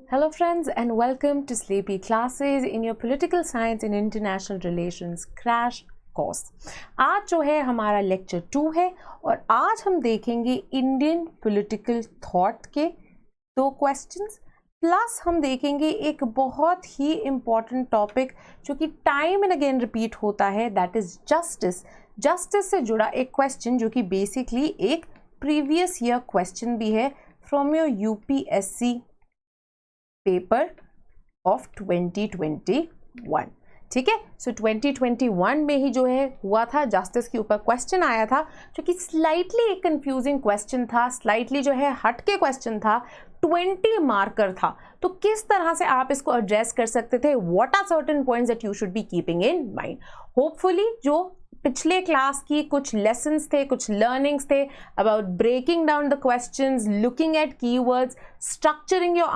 Hello friends and welcome to Sleepy Classes in your Political Science and International Relations crash course। आज जो है हमारा lecture 2 है और आज हम देखेंगे इंडियन पॉलिटिकल थॉट के 2 क्वेश्चंस प्लस हम देखेंगे एक बहुत ही इम्पॉर्टेंट टॉपिक जो कि टाइम एंड अगेन रिपीट होता है, दैट इज जस्टिस। जस्टिस से जुड़ा एक क्वेश्चन जो कि बेसिकली एक प्रीवियस ईयर क्वेश्चन भी है from your UPSC paper of 2021। ठीक है, सो 2021 में ही जो है हुआ था, जस्टिस के ऊपर क्वेश्चन आया था जो कि स्लाइटली एक कंफ्यूजिंग क्वेश्चन था, स्लाइटली जो है हट के क्वेश्चन था, 20 मार्कर था। तो किस तरह से आप इसको एड्रेस कर सकते थे, what are certain points that you should be keeping in mind. Hopefully जो पिछले क्लास की कुछ लेसन्स थे, कुछ लर्निंग्स थे about breaking down the questions, looking at keywords, structuring your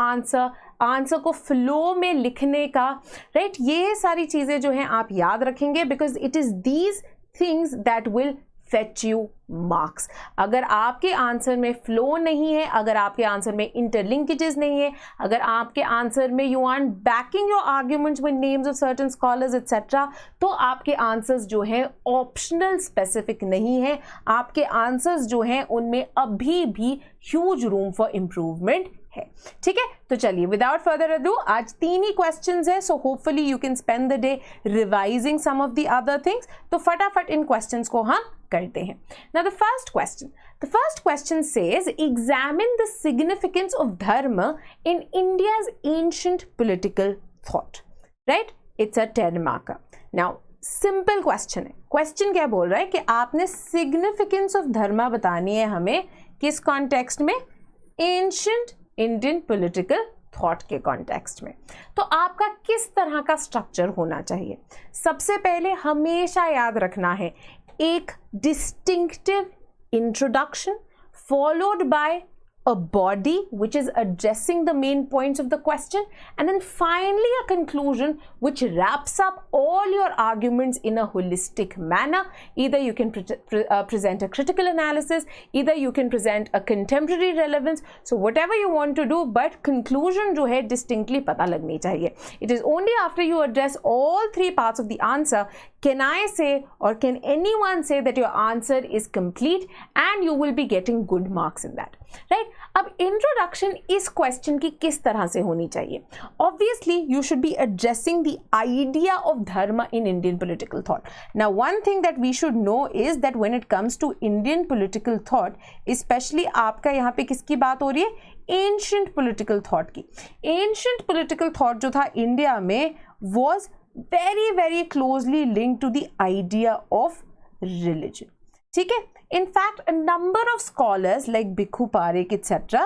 answer को फ्लो में लिखने का, राइट, ये सारी चीज़ें जो हैं आप याद रखेंगे because it is these things that will fetch you marks. अगर आपके आंसर में फ्लो नहीं है, अगर आपके आंसर में इंटरलिंकेजेस नहीं है, अगर आपके आंसर में you are backing your arguments with names of certain scholars etcetera, तो आपके आंसर्स जो हैं ऑप्शनल स्पेसिफिक नहीं है, आपके आंसर्स जो हैं उनमें अभी भी ह्यूज रूम फॉर इम्प्रूवमेंट है। ठीक है, तो चलिए विदाउट फर्दर अडू आज 3 ही क्वेश्चंस है, so hopefully you can spend the day revising some of the other things. तो फटाफट इन क्वेश्चंस को हम करते हैं। Now the first question says examine the significance of dharma in India's ancient political thought. Right, it's a 10 marker. Now simple question है, question क्या बोल रहा है कि आपने सिग्निफिकेंस ऑफ धर्म बतानी है हमें, किस कॉन्टेक्स्ट में, एंशिएंट इंडियन पॉलिटिकल थॉट के कॉन्टेक्स्ट में। तो आपका किस तरह का स्ट्रक्चर होना चाहिए, सबसे पहले हमेशा याद रखना है एक distinctive introduction followed by a body which is addressing the main points of the question, and then finally a conclusion which wraps up all your arguments in a holistic manner. Either you can present a critical analysis, either you can present a contemporary relevance, so whatever you want to do, but conclusion जो है distinctly पता लगनी चाहिए। It is only after you address all 3 parts of the answer can I say or can anyone say that your answer is complete and you will be getting good marks in that, right? अब introduction इस question की किस तरह से होनी चाहिए, obviously you should be addressing the idea of dharma in Indian political thought. Now one thing that we should know is that when it comes to Indian political thought, especially आपका यहाँ पे किसकी बात हो रही है, एंशिएंट पॉलिटिकल थॉट की। Ancient political thought जो था इंडिया में was very very closely linked to the idea of religion. ठीक है, in fact a number of scholars like Bhikkhu Parekh etc,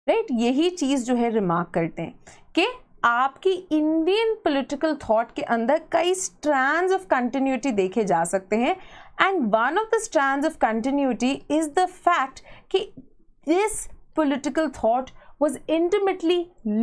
right, यही चीज जो है रिमार्क करते हैं कि आपकी इंडियन पॉलिटिकल थॉट के अंदर कई स्ट्रैंड्स ऑफ कंटिन्यूटी देखे जा सकते हैं, and one of the strands of continuity is the fact कि this political thought was intimately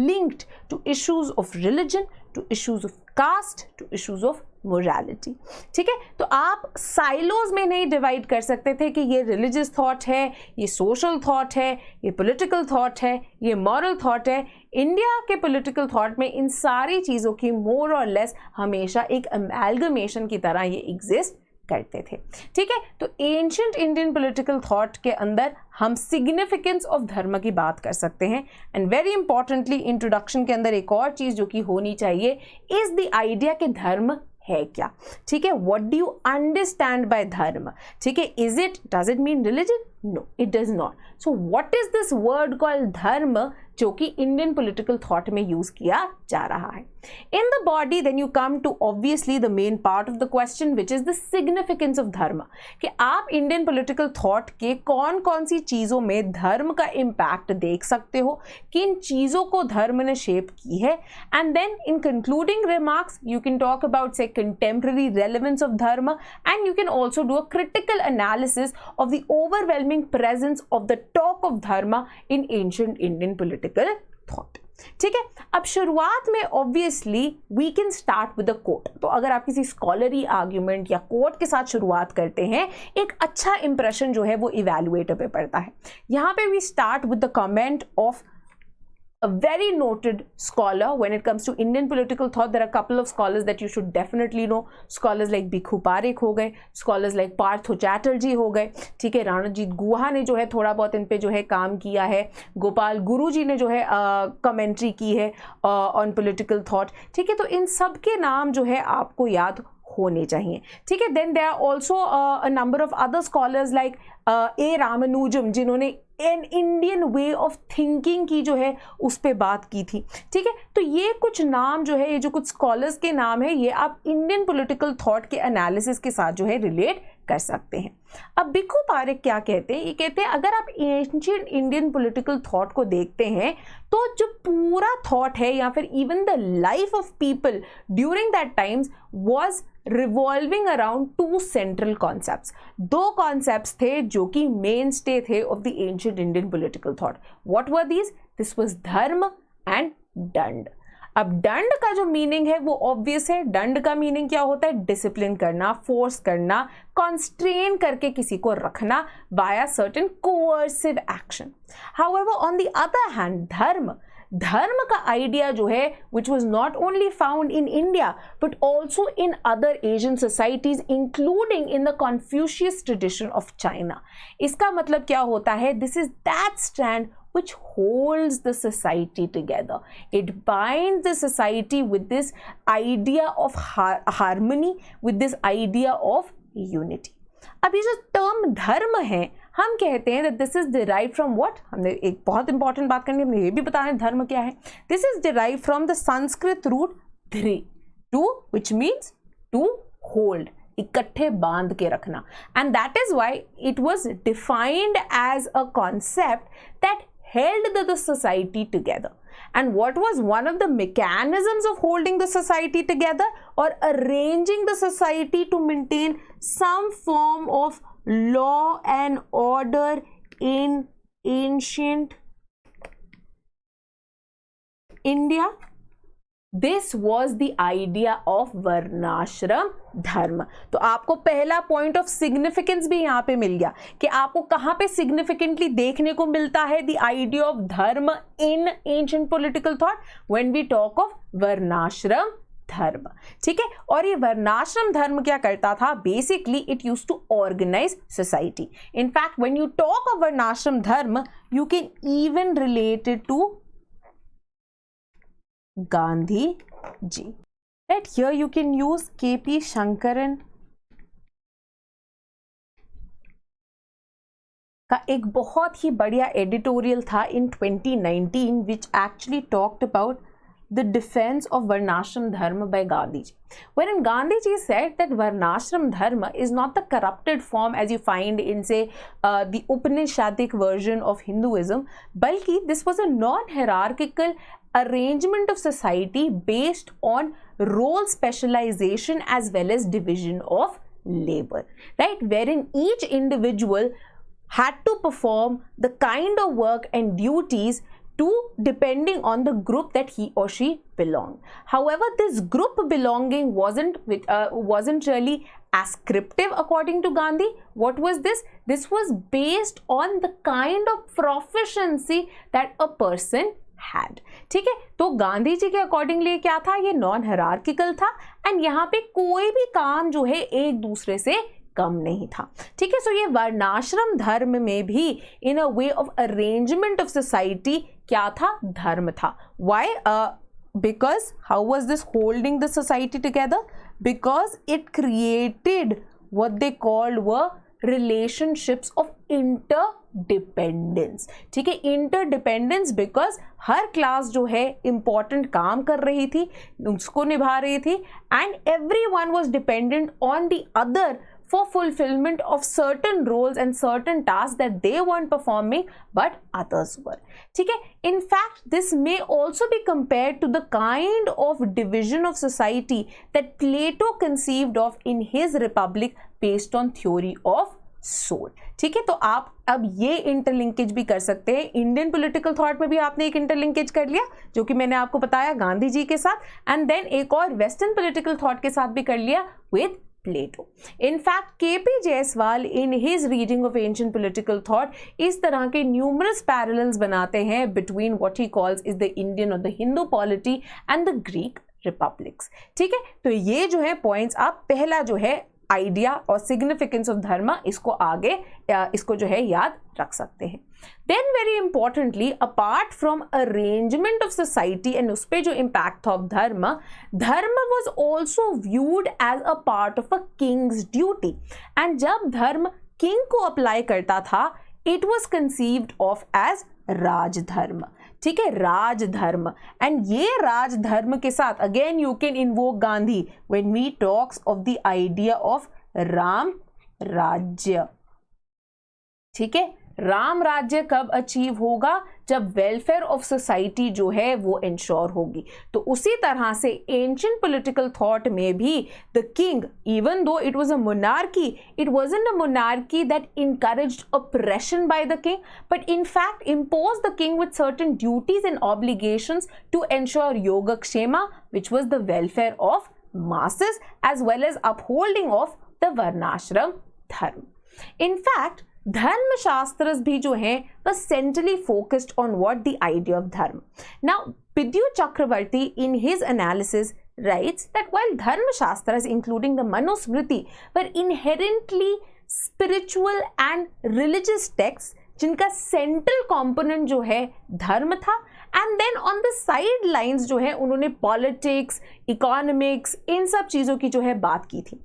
linked to issues of religion, to issues of caste, to issues of morality. ठीक है, तो आप silos में नहीं डिवाइड कर सकते थे कि ये रिलीजियस थॉट है, ये सोशल थॉट है, ये पॉलिटिकल थॉट है, ये मॉरल थॉट है। इंडिया के पॉलिटिकल थॉट में इन सारी चीज़ों की मोर और लेस हमेशा एक अमेलगमेशन की तरह ये एग्जिस्ट करते थे। ठीक है, तो एंशिएंट इंडियन पॉलिटिकल थॉट के अंदर हम सिग्निफिकेंस ऑफ धर्म की बात कर सकते हैं, एंड वेरी इंपॉर्टेंटली इंट्रोडक्शन के अंदर एक और चीज जो कि होनी चाहिए इज द आइडिया कि धर्म है क्या। ठीक है, what do you understand by dharma. ठीक है, does it mean religion, no it does not. So what is this word called dharma जो कि इंडियन पॉलिटिकल थॉट में यूज किया जा रहा है। In the body then you come to obviously the main part of the question which is the significance of dharma, कि आप Indian political thought के कौन कौन सी चीजों में धर्म का इम्पैक्ट देख सकते हो, किन चीजों को धर्म ने शेप की है, and then in concluding remarks you can talk about say contemporary relevance of dharma, and you can also do a critical analysis of the overwhelming presence of the talk of dharma in ancient Indian political thought. ठीक है, अब शुरुआत में obviously we can start with the quote. तो अगर आप किसी scholarly argument या कोट के साथ शुरुआत करते हैं, एक अच्छा इंप्रेशन जो है वो इवैल्यूएटर पे पड़ता है। यहाँ पे we start with the comment of a very noted scholar when it comes to Indian political thought. There are a couple of scholars that you should definitely know. Scholars like Bhikhu Parekh हो गए, scholars like Partho Chatterjee हो गए, ठीक है, रणजीत गुहा ने जो है थोड़ा बहुत इन पे जो है काम किया है, गोपाल गुरु जी ने जो है कमेंट्री की है ऑन पॉलिटिकल थॉट, ठीक है। तो इन सब के नाम जो है आपको याद होने चाहिए, ठीक है। Then there are also a number of other scholars like A Ramanujam, जिन्होंने an Indian way of thinking की जो है उस पर बात की थी, ठीक है। तो ये कुछ नाम जो है, ये जो कुछ स्कॉलर्स के नाम है, ये आप इंडियन पॉलिटिकल थॉट के एनालिसिस के साथ जो है रिलेट कर सकते हैं। अब भिक्खू पारेख क्या कहते हैं, ये कहते हैं अगर आप एंशिएंट इंडियन पॉलिटिकल थॉट को देखते हैं तो जो पूरा थॉट है या फिर even the life of people during that times was revolving around two central concepts. दो कॉन्सेप्ट्स थे जो कि मेन स्टे थे of the ancient Indian political thought. What were these? This was धर्म एंड दंड। अब दंड का जो मीनिंग है वो ऑब्वियस है। दंड का मीनिंग क्या होता है? डिसिप्लिन करना, फोर्स करना, कॉन्स्ट्रेन करके किसी को रखना by certain coercive action. However on the other hand dharma का आइडिया जो है which was not only found in India but also in other Asian societies including in the Confucius tradition of China. इसका मतलब क्या होता है? This is that stand which holds the society together. It binds the society with this idea of harmony, with this idea of unity. अब ये जो term धर्म है, हम कहते हैं that this is derived from what? हमने एक बहुत इंपॉर्टेंट बात करनी है, हमने ये भी बताना है धर्म क्या है। This is derived from the Sanskrit root dhri, to which means to hold, इकट्ठे बांध के रखना, and that is why it was defined as a concept that held the society together. And what was one of the mechanisms of holding the society together or arranging the society to maintain some form of law and order in ancient India? This was the idea of वर्णाश्रम धर्म। तो आपको पहला point of significance भी यहाँ पे मिल गया कि आपको कहाँ पे सिग्निफिकेंटली देखने को मिलता है the idea of dharma in ancient political thought when we talk of varnashrama dharma, ठीक है। और ये वर्णाश्रम धर्म क्या करता था? Basically it used to organize society. In fact when you talk of varnashrama dharma you can even relate it to Gandhi ji. Right here you can use K.P. Shankaran का एक बहुत ही बढ़िया एडिटोरियल था in 2019 which actually talked about the defense of Varnashram Dharma by Gandhiji, wherein Gandhiji said that Varnashram Dharma is not the corrupted form as you find in say the Upanishadic version of Hinduism, balki this was a non-hierarchical arrangement of society based on role specialization as well as division of labor, right, wherein each individual had to perform the kind of work and duties to depending on the group that he or she belonged. However, this group belonging wasn't really ascriptive according to Gandhi. What was this? This was based on the kind of proficiency that a person had, ठीक है। तो गांधी जी के accordingly क्या था? ये non hierarchical था and यहाँ पे कोई भी काम जो है एक दूसरे से कम नहीं था, ठीक है। सो ये वर्णाश्रम धर्म में भी in a way of arrangement of society क्या था? धर्म था। Why? Because how was this holding the society together? Because it created what they called were relationships of interdependence, ठीक है। इंटरडिपेंडेंस बिकॉज हर क्लास जो है इंपॉर्टेंट काम कर रही थी, उसको निभा रही थी and everyone was dependent on the other for fulfillment of certain roles and certain tasks that they weren't performing but others were, ठीक है। In fact, this may also be compared to the kind of division of society that Plato conceived of in his Republic based on theory of soul. ठीक है, तो आप अब ये interlinkage भी कर सकते हैं। इंडियन पॉलिटिकल थॉट में भी आपने एक इंटरलिंकेज कर लिया जो कि मैंने आपको बताया गांधी जी के साथ, एंड देन एक और वेस्टर्न पॉलिटिकल थॉट के साथ भी कर लिया with Plato. In fact, KP Jaiswal in his reading of ancient political thought इस तरह के numerous parallels बनाते हैं between what he calls is the Indian or the Hindu polity and the Greek republics। ठीक है, तो ये जो है पॉइंट्स आप पहला जो है आइडिया और सिग्निफिकेंस ऑफ धर्म इसको आगे इसको जो है याद रख सकते हैं। Then very importantly apart from arrangement of society and उस पर जो इम्पैक्ट था of dharma, dharma was also viewed as a part of a king's duty, and जब धर्म किंग को अप्लाई करता था it was conceived of as rajdharma. ठीक है, राजधर्म, एंड ये राजधर्म के साथ again you can invoke Gandhi when we talks of the idea of Ram Rajya. ठीक है, राम राज्य कब अचीव होगा? जब वेलफेयर ऑफ सोसाइटी जो है वो इंश्योर होगी। तो उसी तरह से एंशिएंट पॉलिटिकल थॉट में भी the king, even though it was a monarchy, it wasn't a monarchy that encouraged oppression by the king, but in fact imposed the king with certain duties and obligations to ensure yogakshema, which was the welfare of masses, as well as upholding of the varnashram dharma. In fact, धर्म शास्त्र भी जो है वह centrally focused on what the idea of dharma. Now Vidyu Chakravarti in his analysis writes that while dharma shastras including the manusmriti were inherently spiritual and religious texts जिनका central component जो है धर्म था, and then on the side lines जो है उन्होंने politics, economics, इन सब चीज़ों की जो है बात की थी।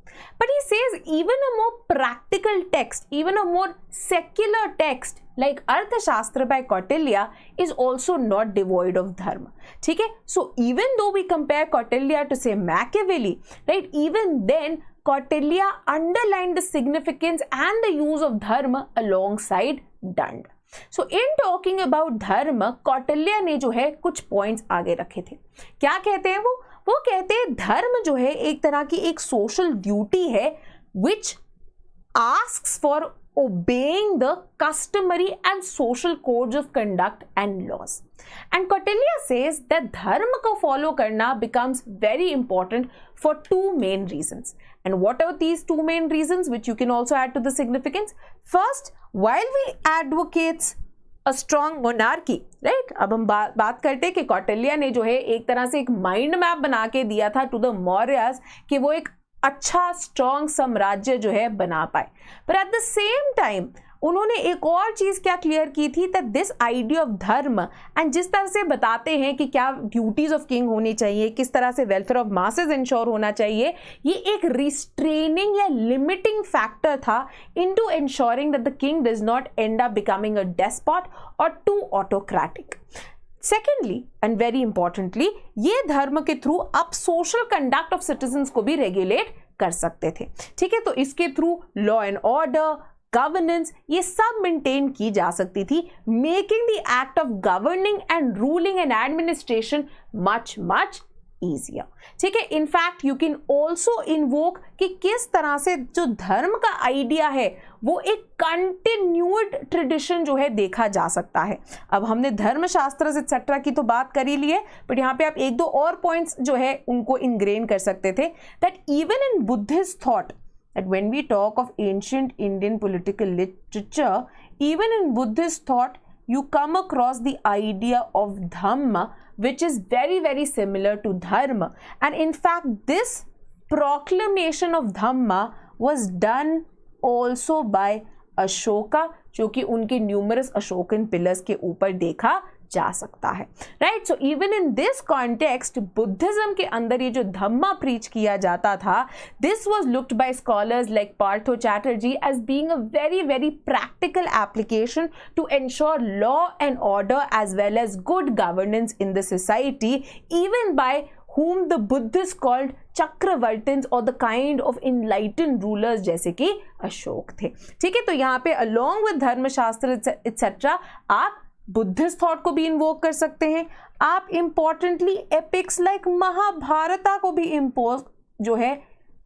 But he says even a more practical text, even a more secular text like अर्थशास्त्र by Kautilya is also not devoid of dharma. ठीक है, so even though we compare Kautilya to say Machiavelli, right, even then Kautilya underlined the significance and the use of dharma alongside Dand. So in talking about dharma, Kautilya ने जो है कुछ points आगे रखे थे। क्या कहते हैं वो कहते हैं धर्म जो है एक तरह की एक social duty है which asks for obeying the customary and social codes of conduct and laws. And Kautilya says that dharma को follow करना becomes very important for two main reasons. And what are these two main reasons which you can also add to the significance? First, while we advocates a strong monarchy, right? अब हम बात करते हैं कि कौटिल्य ने जो है एक तरह से एक माइंड मैप बना के दिया था टू द मौर्यस कि वो एक अच्छा स्ट्रॉन्ग साम्राज्य जो है बना पाए। पर एट द सेम टाइम उन्होंने एक और चीज क्या क्लियर की थी, that this idea of dharma and जिस तरह से बताते हैं कि क्या ड्यूटीज ऑफ किंग होनी चाहिए, किस तरह से वेलफेयर ऑफ मासेस इंश्योर होना चाहिए, ये एक रिस्ट्रेनिंग या लिमिटिंग फैक्टर था into ensuring that the king does not end up becoming a despot और too autocratic. Secondly and very importantly, ये धर्म के थ्रू आप सोशल कंडक्ट ऑफ सिटीजन्स को भी रेगुलेट कर सकते थे। ठीक है, तो इसके through law and order, governance, ये सब मेंटेन की जा सकती थी, making the act of governing and ruling and administration much much easier. ठीक है, in fact you can also invoke कि किस तरह से जो धर्म का आइडिया है वो एक कंटिन्यूड ट्रेडिशन जो है देखा जा सकता है। अब हमने धर्मशास्त्र एक्सेट्रा की तो बात कर ही ली है, बट यहाँ पे आप एक दो और पॉइंट्स जो है उनको इनग्रेन कर सकते थे, that even in Buddhist thought, that when we talk of ancient Indian political literature, even in Buddhist thought, you come across the idea of Dhamma, which is very, very similar to Dharma. And in fact, this proclamation of Dhamma was done also by Ashoka, जो कि उनके numerous Ashokan pillars के ऊपर देखा जा सकता है, right. So even in this context Buddhism के अंदर ये जो धम्मा प्रीच किया जाता था, this was looked by scholars like Partho Chatterjee as being a very very practical application to ensure law and order as well as good governance in the society, even by whom the Buddhists called chakravartins और the kind of enlightened rulers जैसे कि अशोक थे। ठीक है, तो यहाँ पे along with धर्मशास्त्र एक्सेट्रा आप बुद्धिस्ट थॉट को भी इन्वोक कर सकते हैं। आप इंपॉर्टेंटली एपिक्स लाइक महाभारता को भी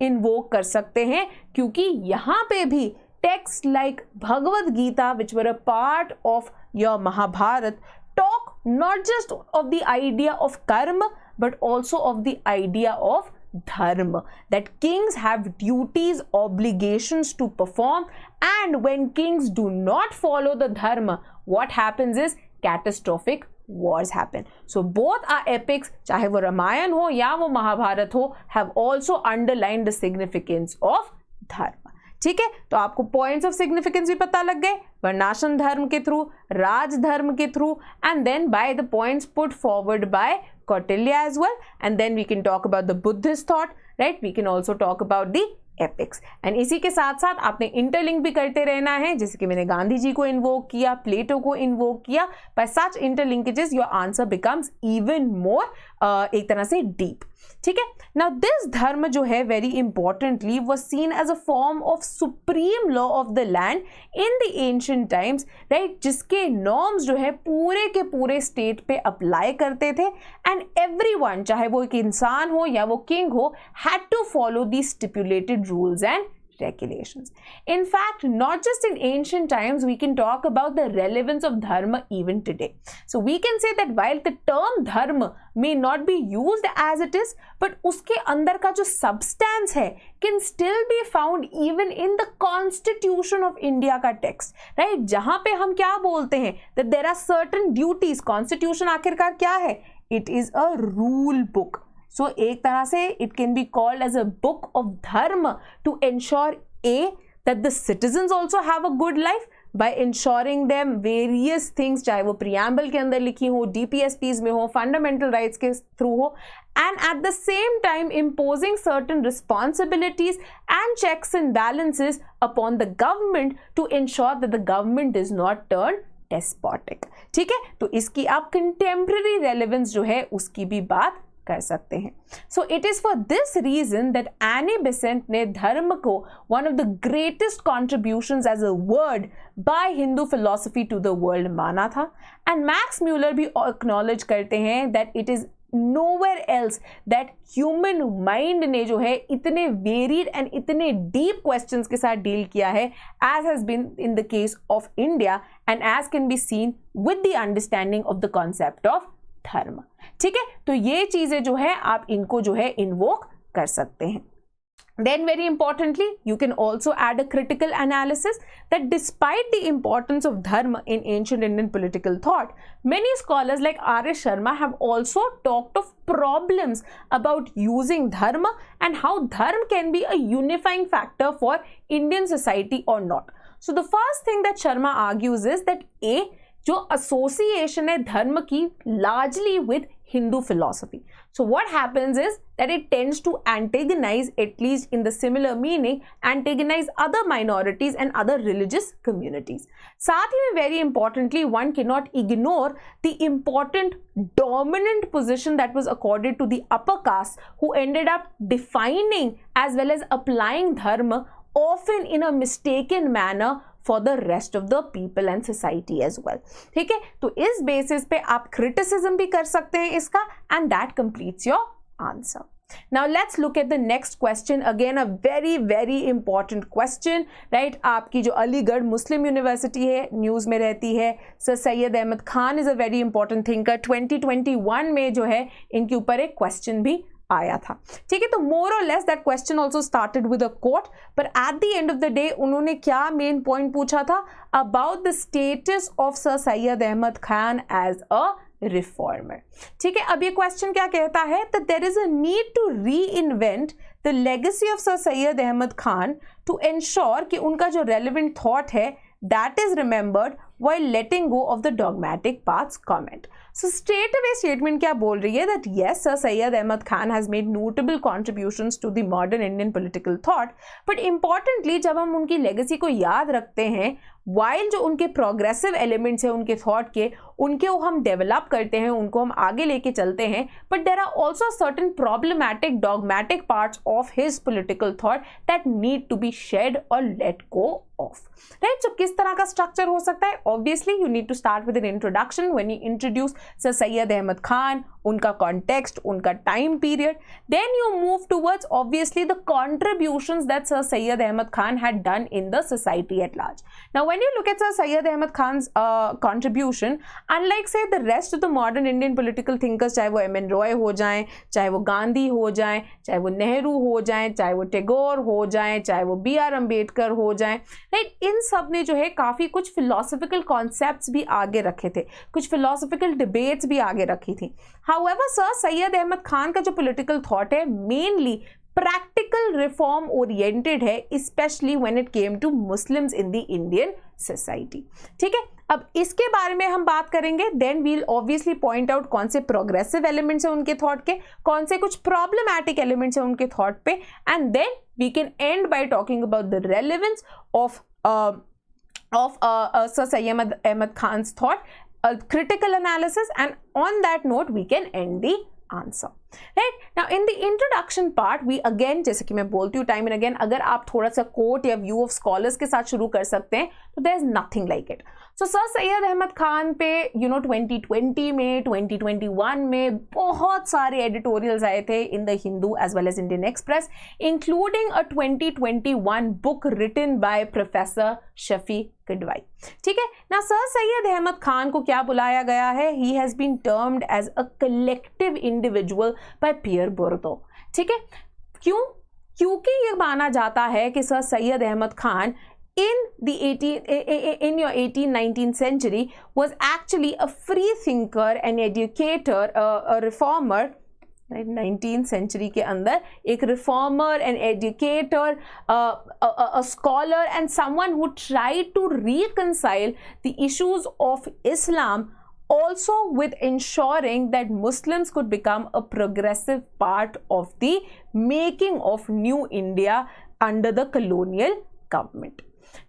इन्वोक कर सकते हैं, क्योंकि यहाँ पे भी texts like Bhagavad Gita, which were a part of your Mahabharata, talk not just of the idea of karma, but also of the idea of dharma, that kings have duties, obligations to perform, and when kings do not follow the dharma, what happens is catastrophic wars happen. So both our epics, चाहे वो रामायण हो या वो महाभारत हो, have also underlined the significance of dharma. ठीक है, तो आपको पॉइंट्स ऑफ सिग्निफिकेंस भी पता लग गए, वर्णाश्रम धर्म के थ्रू, राज धर्म के through, and then by the points put forward by Kautilya as well, and then we can talk about the Buddhist thought, right? We can also talk about the epics. And इसी के साथ साथ आपने interlink भी करते रहना है, जैसे कि मैंने गांधी जी को इन्वोक किया, प्लेटो को इन्वोक किया. By such interlinkages your answer becomes even more एक तरह से deep. ठीक है. Now this dharma जो है very importantly was seen as a form of supreme law of the land in the ancient times, right? जिसके norms जो है पूरे के पूरे state पे apply करते थे, and everyone, चाहे वो एक इंसान हो या वो king हो, had to follow these stipulated rules and regulations. In fact, not just in ancient times, we can talk about the relevance of dharma even today. So we can say that while the term dharma may not be used as it is, but उसके अंदर का जो substance है can still be found even in the Constitution of India का text, right? जहाँ पे हम क्या बोलते हैं that there are certain duties. Constitution आखिरकार क्या है? It is a rule book. So एक तरह से it can be called as a book of dharma to ensure that the citizens also have a good life by ensuring them various things, चाहे वो preamble के अंदर लिखी हो, DPSPs में हो, fundamental rights के through हो, and at the same time imposing certain responsibilities and checks and balances upon the government to ensure that the government does not turn despotic. ठीक है, तो इसकी आप contemporary relevance जो है उसकी भी बात कर सकते हैं. So it is for this reason that Annie Besant ने धर्म को one of the greatest contributions as a word by Hindu philosophy to the world माना था, and Max Muller भी acknowledge करते हैं that it is nowhere else that human mind ने जो है इतने varied and इतने deep questions के साथ deal किया है as has been in the case of India, and as can be seen with the understanding of the concept of धर्म. ठीक है, तो ये चीजें जो है आप इनको जो है इन्वोक कर सकते हैं. Then very importantly, you can also add a critical analysis that despite the importance of dharma in ancient Indian political thought, many scholars like R.S. Sharma have also talked of problems about using dharma and how dharma can be a unifying factor for Indian society or not. So the first thing that Sharma argues is that जो association है धर्म की largely with Hindu philosophy. So what happens is that it tends to antagonize, at least in the similar meaning, antagonize other minorities and other religious communities. साथ ही में very importantly, one cannot ignore the important dominant position that was accorded to the upper caste, who ended up defining as well as applying dharma often in a mistaken manner for the rest of the people and society as well. ठीक है, तो इस basis पे आप criticism भी कर सकते हैं इसका, and that completes your answer. Now let's look at the next question. Again a very very important question, right? आपकी जो अलीगढ़ मुस्लिम यूनिवर्सिटी है न्यूज़ में रहती है, sir Syed Ahmad Khan is a very important thinker. 2021 में जो है इनके ऊपर एक question भी आया था. ठीक है, तो more or less that question also started with a quote, but at the end of the day उन्होंने क्या main point पूछा था about the status of Sir Syed Ahmad Khan as a reformer. ठीक है, अब ये question क्या कहता है that there is a need to reinvent the legacy of Sir Syed Ahmad Khan to ensure कि उनका जो relevant thought है that is remembered while letting go of the dogmatic paths comment. So straight away statement क्या बोल रही है that yes, Sir Syed Ahmad Khan has made notable contributions to the modern Indian political thought, but importantly जब हम उनकी legacy को याद रखते हैं, while जो उनके progressive elements हैं उनके thought के, उनके वो हम develop करते हैं, उनको हम आगे लेके चलते हैं, but there are also certain problematic dogmatic parts of his political thought that need to be shed or let go of. Right? So किस तरह का structure हो सकता है? Obviously you need to start with an introduction when you introduce Sir Syed Ahmad Khan उनका context, उनका time period. Then you move towards obviously the contributions that Sir Syed Ahmad Khan had done in the society at large. Now when you look at Sir Syed Ahmad Khan's contribution, unlike say the rest of the modern Indian political thinkers, चाहे वो M.N. Roy हो जाएं, चाहे वो गांधी हो जाएं, चाहे वो नेहरू हो जाएं, चाहे वो टैगोर हो जाएं, चाहे वो B.R. अम्बेडकर हो जाएं, राइट, इन सब ने जो है काफ़ी कुछ फिलोसफिकल कॉन्सेप्ट्स भी आगे रखे थे, कुछ फिलोसफिकल डिबेट्स भी आगे रखी थी. हाउएवर सर सैयद अहमद खान का जो पॉलिटिकल थॉट है मेनली प्रैक्टिकल रिफॉर्म ओरिएंटेड है, specially when it came to Muslims in the Indian society. ठीक है, अब इसके बारे में हम बात करेंगे. Then we'll obviously point out कौन से प्रोग्रेसिव एलिमेंट्स हैं उनके थॉट के, कौन से कुछ प्रॉब्लमैटिक एलिमेंट्स हैं उनके थॉट पे, and then we can end by talking about the relevance of Sir Syed Ahmad Khan's thought, critical analysis, and on that note we can end the answer. Right, now in the introduction part we again, जैसे कि मैं बोलती हूँ time and again, अगर आप थोड़ा सा quote या view of scholars के साथ शुरू कर सकते हैं तो there is nothing like it. So Sir Syed Ahmad Khan पे 2020 में 2021 में बहुत सारे editorials आए थे in the Hindu as well as Indian Express, including a 2021 book written by Professor Shafi Kidwai. ठीक है, now Sir Syed Ahmad Khan को क्या बुलाया गया है? He has been termed as a collective individual by Pierre Bourdieu. ठीक है, क्यों? क्योंकि ये माना जाता है कि sir Syed Ahmad Khan in your 18th-19th century was actually a free thinker, an educator, a reformer. 19th century के अंदर एक reformer, an educator, a scholar, and someone who tried to reconcile the issues of Islam also with ensuring that Muslims could become a progressive part of the making of new India under the colonial government.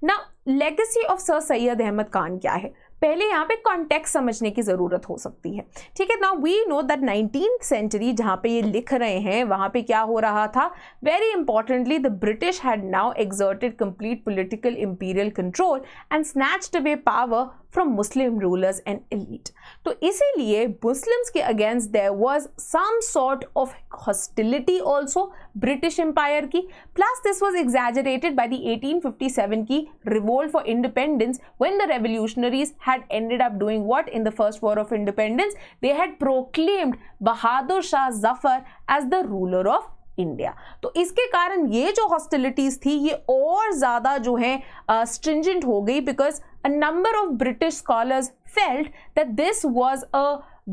Now, legacy of Sir Syed Ahmad Khan क्या है? पहले यहाँ पे context समझने की ज़रूरत हो सकती है. ठीक है, now we know that 19th century जहाँ पे ये लिख रहे हैं वहाँ पे क्या हो रहा था? Very importantly the British had now exerted complete political imperial control and snatched away power from Muslim rulers and elite. तो इसीलिए मुस्लिम्स के against there was some sort of hostility also British empire की, plus this was exaggerated by the 1857 की revolt for independence when the revolutionaries had ended up doing what? In the first war of independence, they had proclaimed Bahadur Shah Zafar as the ruler of India. तो इसके कारण ये जो hostilities थी ये और ज़्यादा जो है stringent हो गई, because a number of British scholars felt that this was a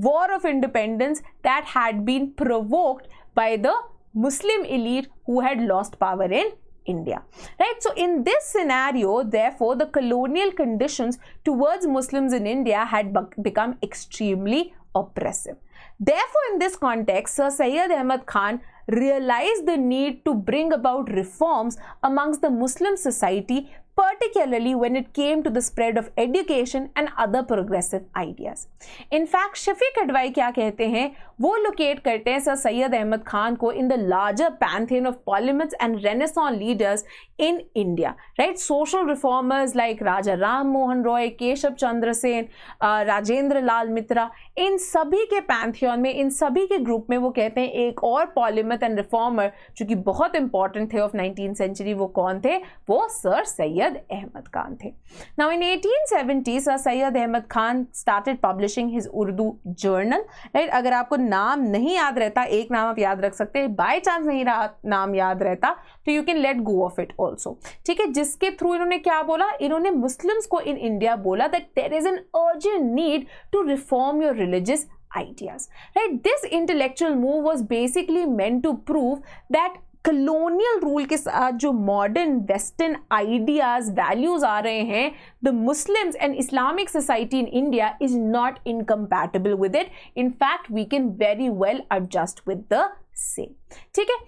war of independence that had been provoked by the Muslim elite who had lost power in India. Right, so in this scenario, therefore, the colonial conditions towards Muslims in India had become extremely oppressive. Therefore, in this context, Sir Syed Ahmad Khan realized the need to bring about reforms amongst the Muslim society, particularly when it came to the spread of education and other progressive ideas. In fact, Shafi Kidwai क्या कहते हैं? वो locate करते हैं sir Syed Ahmad Khan को in the larger pantheon of polymaths and Renaissance leaders in India, right? Social reformers like Raja Ram Mohan Roy, Keshav Chandra Sen, Rajendra लाल मित्रा, इन सभी के Pantheon में, इन सभी के ग्रुप में वो कहते हैं एक और पॉलीमथ एंड रिफॉर्मर जो कि बहुत इंपॉर्टेंट थे ऑफ 19th सेंचुरी, वो कौन थे? वो सर सैयद Ahmad Khan थे. Now in 1870 Sir Syed Ahmad Khan started publishing his Urdu journal. Right? अगर आपको नाम नहीं याद रहता, एक नाम आप याद रख सकते हैं, बाय चांस नहीं नाम याद रहता तो you can let go of it also. ठीक है, जिसके थ्रू इन्होंने क्या बोला? इन्होंने मुस्लिम्स को इन इंडिया बोला that there is an urgent need to reform your religious ideas. Right? This intellectual move was basically meant to prove that colonial rule के साथ जो modern western ideas, values आ रहे हैं, the Muslims and Islamic society in India is not incompatible with it. In fact, we can very well adjust with the same. ठीक है,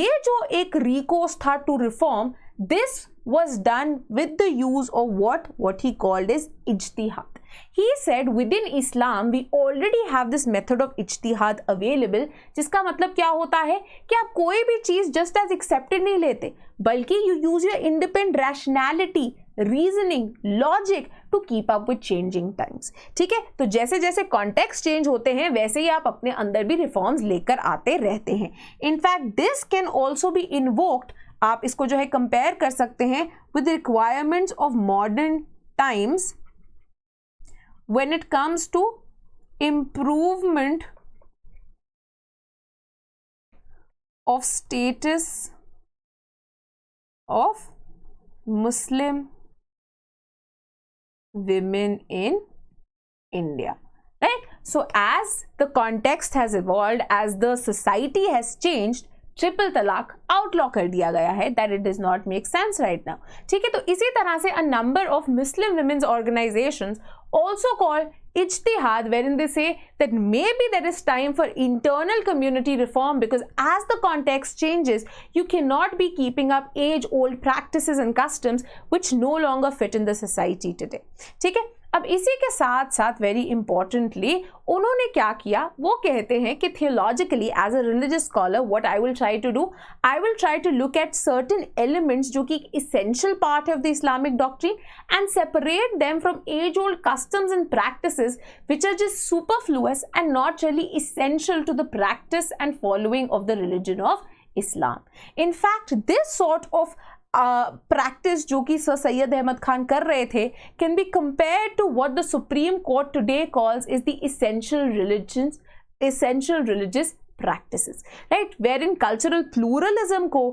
ये जो एक recourse था to reform, this was done with the use of what he called as ijtihad. He said within Islam we already have this method of ijtihad available, जिसका मतलब क्या होता है कि आप कोई भी चीज़ just as accepted नहीं लेते, बल्कि you use your independent rationality reasoning, logic to keep up with changing times. ठीक है, तो जैसे जैसे कॉन्टेक्स्ट चेंज होते हैं वैसे ही आप अपने अंदर भी रिफॉर्म्स लेकर आते रहते हैं। In fact this can also be invoked, आप इसको जो है कंपेयर कर सकते हैं with requirements of modern times when it comes to improvement of status of Muslim women in India, right? So as the context has evolved, as the society has changed, triple तलाक outlaw कर दिया गया है, that it does not make sense right now. ठीक है, तो इसी तरह से अ number of Muslim women's organisations also called ijtihad, wherein they say that maybe there is time for internal community reform, because as the context changes you cannot be keeping up age old practices and customs which no longer fit in the society today. ठीक है, अब इसी के साथ साथ very importantly उन्होंने क्या किया, वो कहते हैं कि theologically as a religious scholar what I will try to do, I will try to look at certain elements जो कि essential part of the Islamic doctrine and separate them from as old customs and practices which are just superfluous and not really essential to the practice and following of the religion of Islam. In fact, this sort of practice जो कि sir Syed Ahmad Khan कर रहे थे can be compared to what the Supreme Court today calls is the essential religious practices, right? Wherein cultural pluralism को,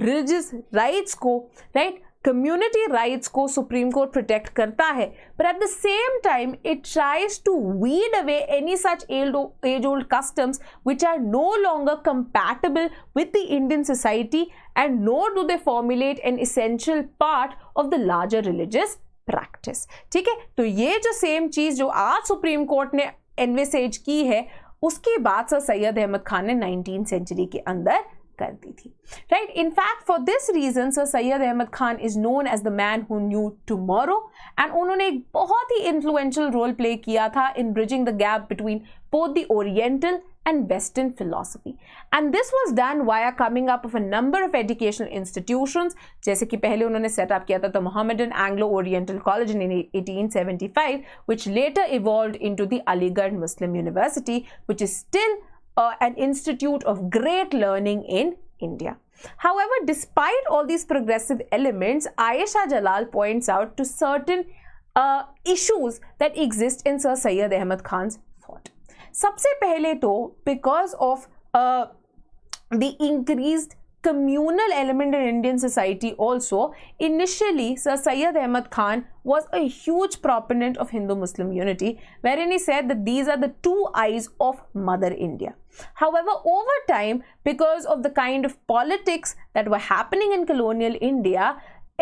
religious rights को, right, community rights को supreme court protect करता है, but at the same time it tries to weed away any such age-old customs which are no longer compatible with the Indian society, and nor do they formulate an essential part of the larger religious practice. ठीक है, तो ये जो same चीज जो आज supreme court ने envisages की है उसकी बात सर सैयद अहमद खान ने 19th सेंचुरी के अंदर कर दी थी, right? In fact for this reason sir Syed Ahmad Khan is known as the man who knew tomorrow, and उन्होंने एक बहुत ही इन्फ्लुएंशियल रोल प्ले किया था in bridging the gap between both the oriental and Western philosophy, and this was done via coming up of a number of educational institutions, जैसे कि पहले उन्होंने सेटअप किया था the Mohammedan Anglo-Oriental College in 1875, which later evolved into the Aligarh Muslim University, which is still an institute of great learning in India. However, despite all these progressive elements, Ayesha Jalal points out to certain issues that exist in Sir Syed Ahmad Khan's thought. सबसे पहले तो because of the increased communal element in Indian society also, initially Sir Syed Ahmad Khan was a huge proponent of Hindu-Muslim unity, wherein he said that these are the two eyes of Mother India. However, over time, because of the kind of politics that were happening in colonial India,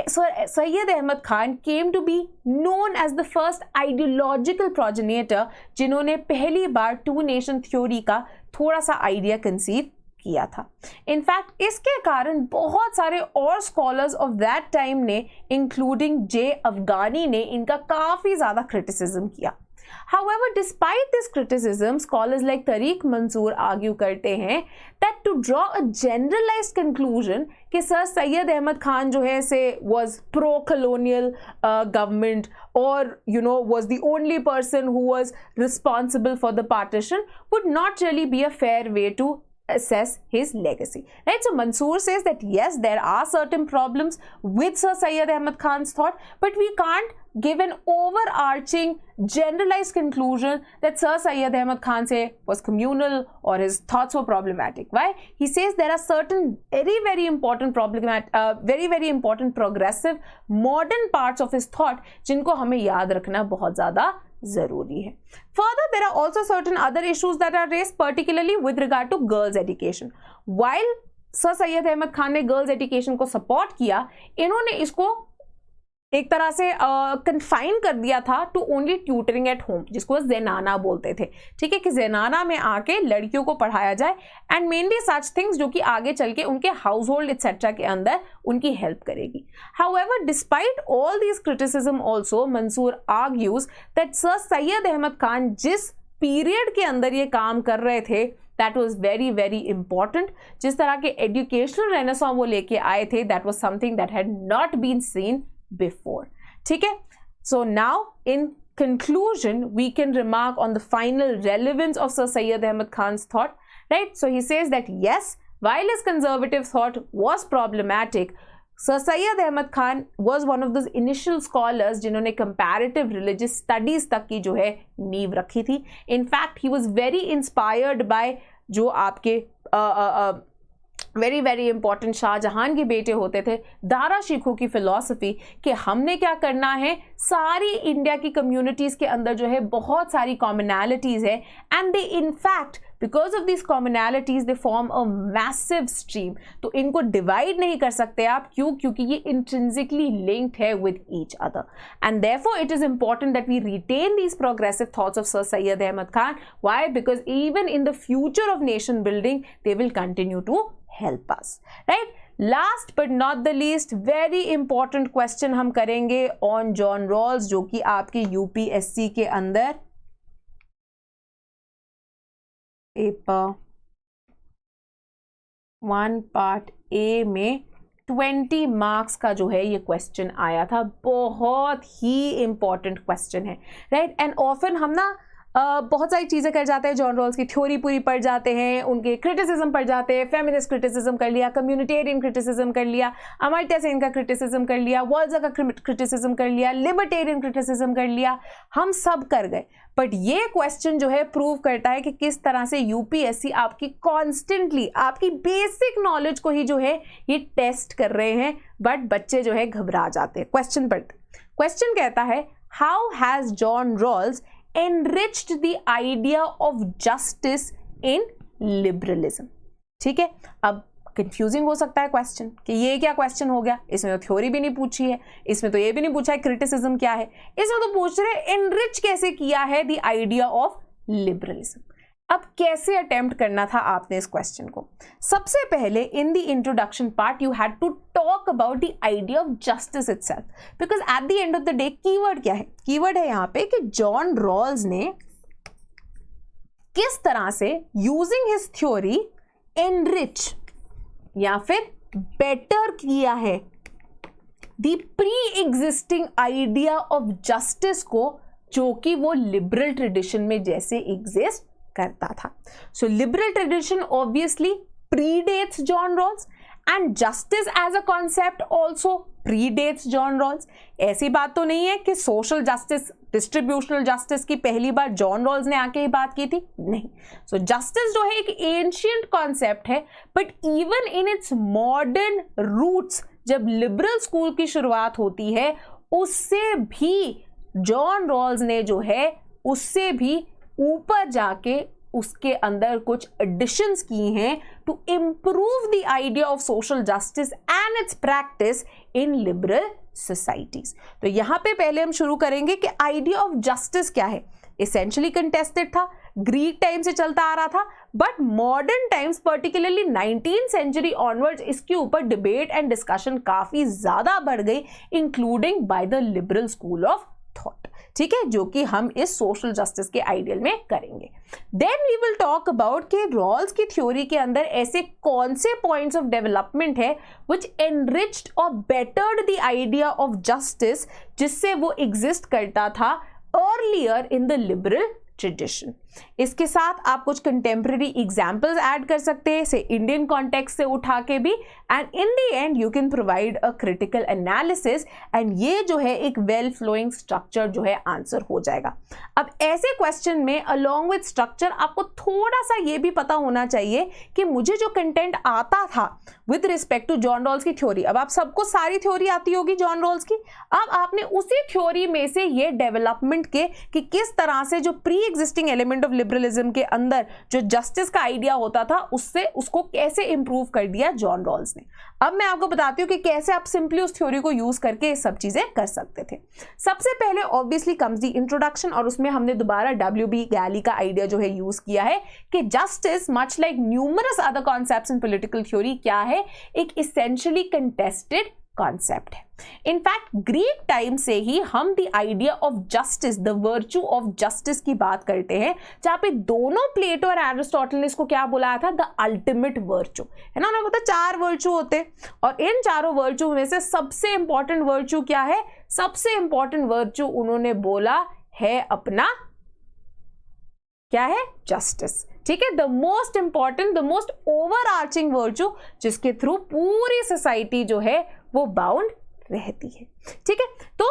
Sir Syed Ahmad Khan came to be known as the first ideological progenitor जिन्होंने पहली बार to nation theory का थोड़ा सा idea conceive किया था. In fact इसके कारण बहुत सारे और स्कॉलर्स ऑफ दैट टाइम ने, इंक्लूडिंग जे अफगानी ने, इनका काफ़ी ज़्यादा क्रिटिसिज्म किया. However, despite this criticism, scholars like Tariq Mansoor argue करते हैं that to draw a generalized conclusion कि Sir Syed Ahmad Khan जो है से was pro-colonial government or was the only person who was responsible for the partition would not really be a fair way to assess his legacy, right? So Mansoor says that yes, there are certain problems with Sir Syed Ahmad Khan's thought, but we can't give an overarching generalized conclusion that Sir Syed Ahmad Khan say was communal or his thoughts were problematic. Why? He says there are certain very important very important progressive modern parts of his thought जिनको हमें याद रखना बहुत ज़्यादा ज़रूरी है. Further, there are also certain other issues that are raised, particularly with regard to girls' education. While Sir Syed Ahmad Khan ने girls' education को support किया, इन्होंने इसको एक तरह से कन्फाइन कर दिया था to only tutoring at home, जिसको ज़ेनाना बोलते थे. ठीक है, कि ज़ेनाना में आके लड़कियों को पढ़ाया जाए एंड मेनली सच थिंग्स जो कि आगे चल के उनके हाउस होल्ड एक्सेट्रा के अंदर उनकी हेल्प करेगी. However, despite all these criticism also Mansoor argues that sir Syed Ahmad Khan जिस पीरियड के अंदर ये काम कर रहे थे that was very important. जिस तरह के एजुकेशनल रेनेसां वो लेके आए थे, that was something that had not been seen before. ठीक है. So now in conclusion we can remark on the final relevance of Sir Syed Ahmad Khan's thought, right? So he says that yes, while his conservative thought was problematic, Sir Syed Ahmad Khan was one of those initial scholars जिन्होंने comparative religious studies तक की जो है नींव रखी थी. In fact he was very inspired by जो आपके वेरी वेरी इंपॉर्टेंट शाहजहां के बेटे होते थे, दारा शिकोह की फिलॉसफी कि हमने क्या करना है, सारी इंडिया की कम्युनिटीज़ के अंदर जो है बहुत सारी कॉमनैलिटीज़ है and they in fact because of this commonalities they form a massive stream. तो इनको डिवाइड नहीं कर सकते आप. क्यों? क्योंकि ये इंट्रिंसिकली लिंक्ड है with each other and therefore it is important that we retain these progressive thoughts of sir Syed Ahmad Khan. Why? Because even in the future of nation building they will continue to help us, right? Last but not the least, very important question हम करेंगे on John Rawls, जो कि आपके UPSC के अंदर paper 1 part A में 20 marks का जो है ये क्वेश्चन आया था. बहुत ही इंपॉर्टेंट क्वेश्चन है, राइट? एंड ऑफन हम ना बहुत सारी चीज़ें कर जाते हैं. जॉन रॉल्स की थ्योरी पूरी पढ़ जाते हैं, उनके क्रिटिसिज्म पढ़ जाते हैं. फेमिनिस्ट क्रिटिसिज्म कर लिया, कम्युनिटेरियन क्रिटिसिज्म कर लिया, अमर्त्य सेन का क्रिटिसिज्म कर लिया, वॉल्जर का क्रिटिसिज्म कर लिया, लिबर्टेरियन क्रिटिसिज्म कर लिया, हम सब कर गए. बट ये क्वेश्चन जो है प्रूव करता है कि किस तरह से यूपीएससी आपकी कॉन्स्टेंटली आपकी बेसिक नॉलेज को ही जो है ये टेस्ट कर रहे हैं. बट बच्चे जो है घबरा जाते हैं क्वेश्चन पढ़ते. क्वेश्चन कहता है, how has John Rawls enriched the idea of justice in liberalism. ठीक है, अब कंफ्यूजिंग हो सकता है क्वेश्चन कि ये क्या क्वेश्चन हो गया, इसमें तो थ्योरी भी नहीं पूछी है, इसमें तो ये भी नहीं पूछा है क्रिटिसिज्म क्या है, इसमें तो पूछ रहे एनरिच कैसे किया है द आइडिया ऑफ लिबरलिज्म. अब कैसे अटेम्प्ट करना था आपने इस क्वेश्चन को? सबसे पहले in the introduction part you had to talk about the idea of justice itself, because at the end of the day keyword क्या है? कीवर्ड है यहाँ पे कि जॉन रॉल्स ने किस तरह से यूजिंग हिज थ्योरी एनरिच या फिर बेटर किया है the pre existing idea of justice को, जो कि वो लिबरल ट्रेडिशन में जैसे एग्जिस्ट करता था. So liberal tradition obviously predates John Rawls and justice as a concept also predates John Rawls. ऐसी बात तो नहीं है कि सोशल जस्टिस, डिस्ट्रीब्यूशनल जस्टिस की पहली बार जॉन रॉल्स ने आके ही बात की थी, नहीं. सो जस्टिस जो है एक एंशिएंट कॉन्सेप्ट है, but even in its modern roots जब लिबरल स्कूल की शुरुआत होती है उससे भी जॉन रॉल्स ने जो है उससे भी ऊपर जाके उसके अंदर कुछ एडिशंस की हैं to improve the idea of social justice and its practice in liberal societies. तो यहां पे पहले हम शुरू करेंगे कि आइडिया ऑफ जस्टिस क्या है. एसेंशियली कंटेस्टेड था, ग्रीक टाइम से चलता आ रहा था, but modern times particularly 19th century onwards इसके ऊपर डिबेट एंड डिस्कशन काफी ज्यादा बढ़ गई, including by the liberal school of thought. ठीक है, जो कि हम इस सोशल जस्टिस के आइडियल में करेंगे. Then we will talk about कि रॉल्स की थ्योरी के अंदर ऐसे कौन से पॉइंट्स ऑफ डेवलपमेंट है व्हिच एनरिच्ड और bettered the idea of justice, जिससे वो एग्जिस्ट करता था earlier in the liberal tradition. इसके साथ आप कुछ कंटेम्प्रेरी एग्जाम्पल्स ऐड कर सकते हैं, से इंडियन कॉन्टेक्स्ट से उठा के भी, and in the end you can provide a critical analysis and ये जो है एक वेल फ्लोइंग स्ट्रक्चर जो है आंसर हो जाएगा. अब ऐसे क्वेश्चन में अलोंग विद स्ट्रक्चर आपको थोड़ा सा ये भी पता होना चाहिए कि मुझे जो कंटेंट आता था with respect to John Rawls की थ्योरी, अब आप सबको सारी थ्योरी आती होगी जॉन रॉल्स की, अब आपने उसी थ्योरी में से ये डेवलपमेंट के कि किस तरह से जो pre existing element of liberalism के अंदर जो जस्टिस का आइडिया होता था उससे उसको कैसे इंप्रूव कर दिया जॉन रॉल्स ने. अब मैं आपको बताती हूँ कि कैसे आप सिंपली उस थ्योरी को यूज करके ये सब चीजें कर सकते थे. सबसे पहले ऑब्वियसली कम्स द इंट्रोडक्शन, और उसमें हमने दोबारा W.B. गैली का आइडिया जो है यूज किया है कि justice much like numerous other concepts इन पॉलिटिकल थ्योरी क्या है, एक इसेंशियली कंटेस्टेड कॉन्सेप्ट है। इनफैक्ट ग्रीक टाइम से ही हम the idea of justice, the virtue of justice की बात करते हैं, जहां पे दोनों प्लेटो और एरिस्टोटल ने इसको क्या बुलाया था, द अल्टीमेट वर्च्यू, है ना। उन्होंने बताया 4 वर्च्यू होते हैं और इन चारों वर्च्यू में से सबसे इंपॉर्टेंट वर्च्यू क्या है, सबसे इंपॉर्टेंट वर्च्यू उन्होंने बोला है अपना क्या है, जस्टिस। ठीक है, the most important, the most over arching virtue, जिसके थ्रू पूरी सोसाइटी जो है वो बाउंड रहती है। ठीक है, तो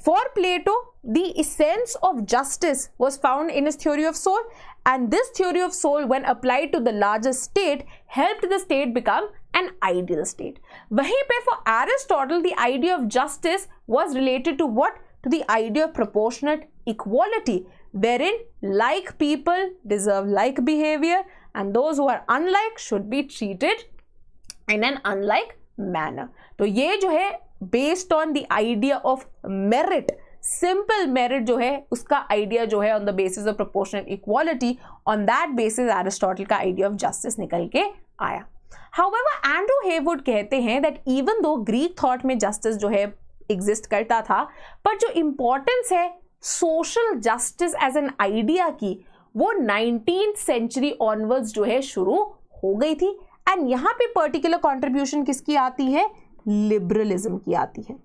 for Plato the essence of justice was found in his theory of soul, and this theory of soul when applied to the larger state helped the state become an ideal state. वहीं पे for Aristotle the idea of justice was related to what? To the idea of proportionate equality, wherein like people deserve like behavior and those who are unlike should be treated in an unlike manner. तो ये जो है based on the idea of merit, simple merit जो है उसका idea जो है on the basis of proportional equality, on that basis Aristotle का आइडिया ऑफ जस्टिस निकल के आया। However, एंड्रू हेवुड कहते हैं that even though Greek thought में जस्टिस जो है एग्जिस्ट करता था, पर जो इंपॉर्टेंस है social justice as an idea की, वो 19th सेंचुरी ऑनवर्ड्स जो है शुरू हो गई थी। एंड यहां पे पर्टिकुलर कंट्रीब्यूशन किसकी आती है, लिबरलिज्म की आती है।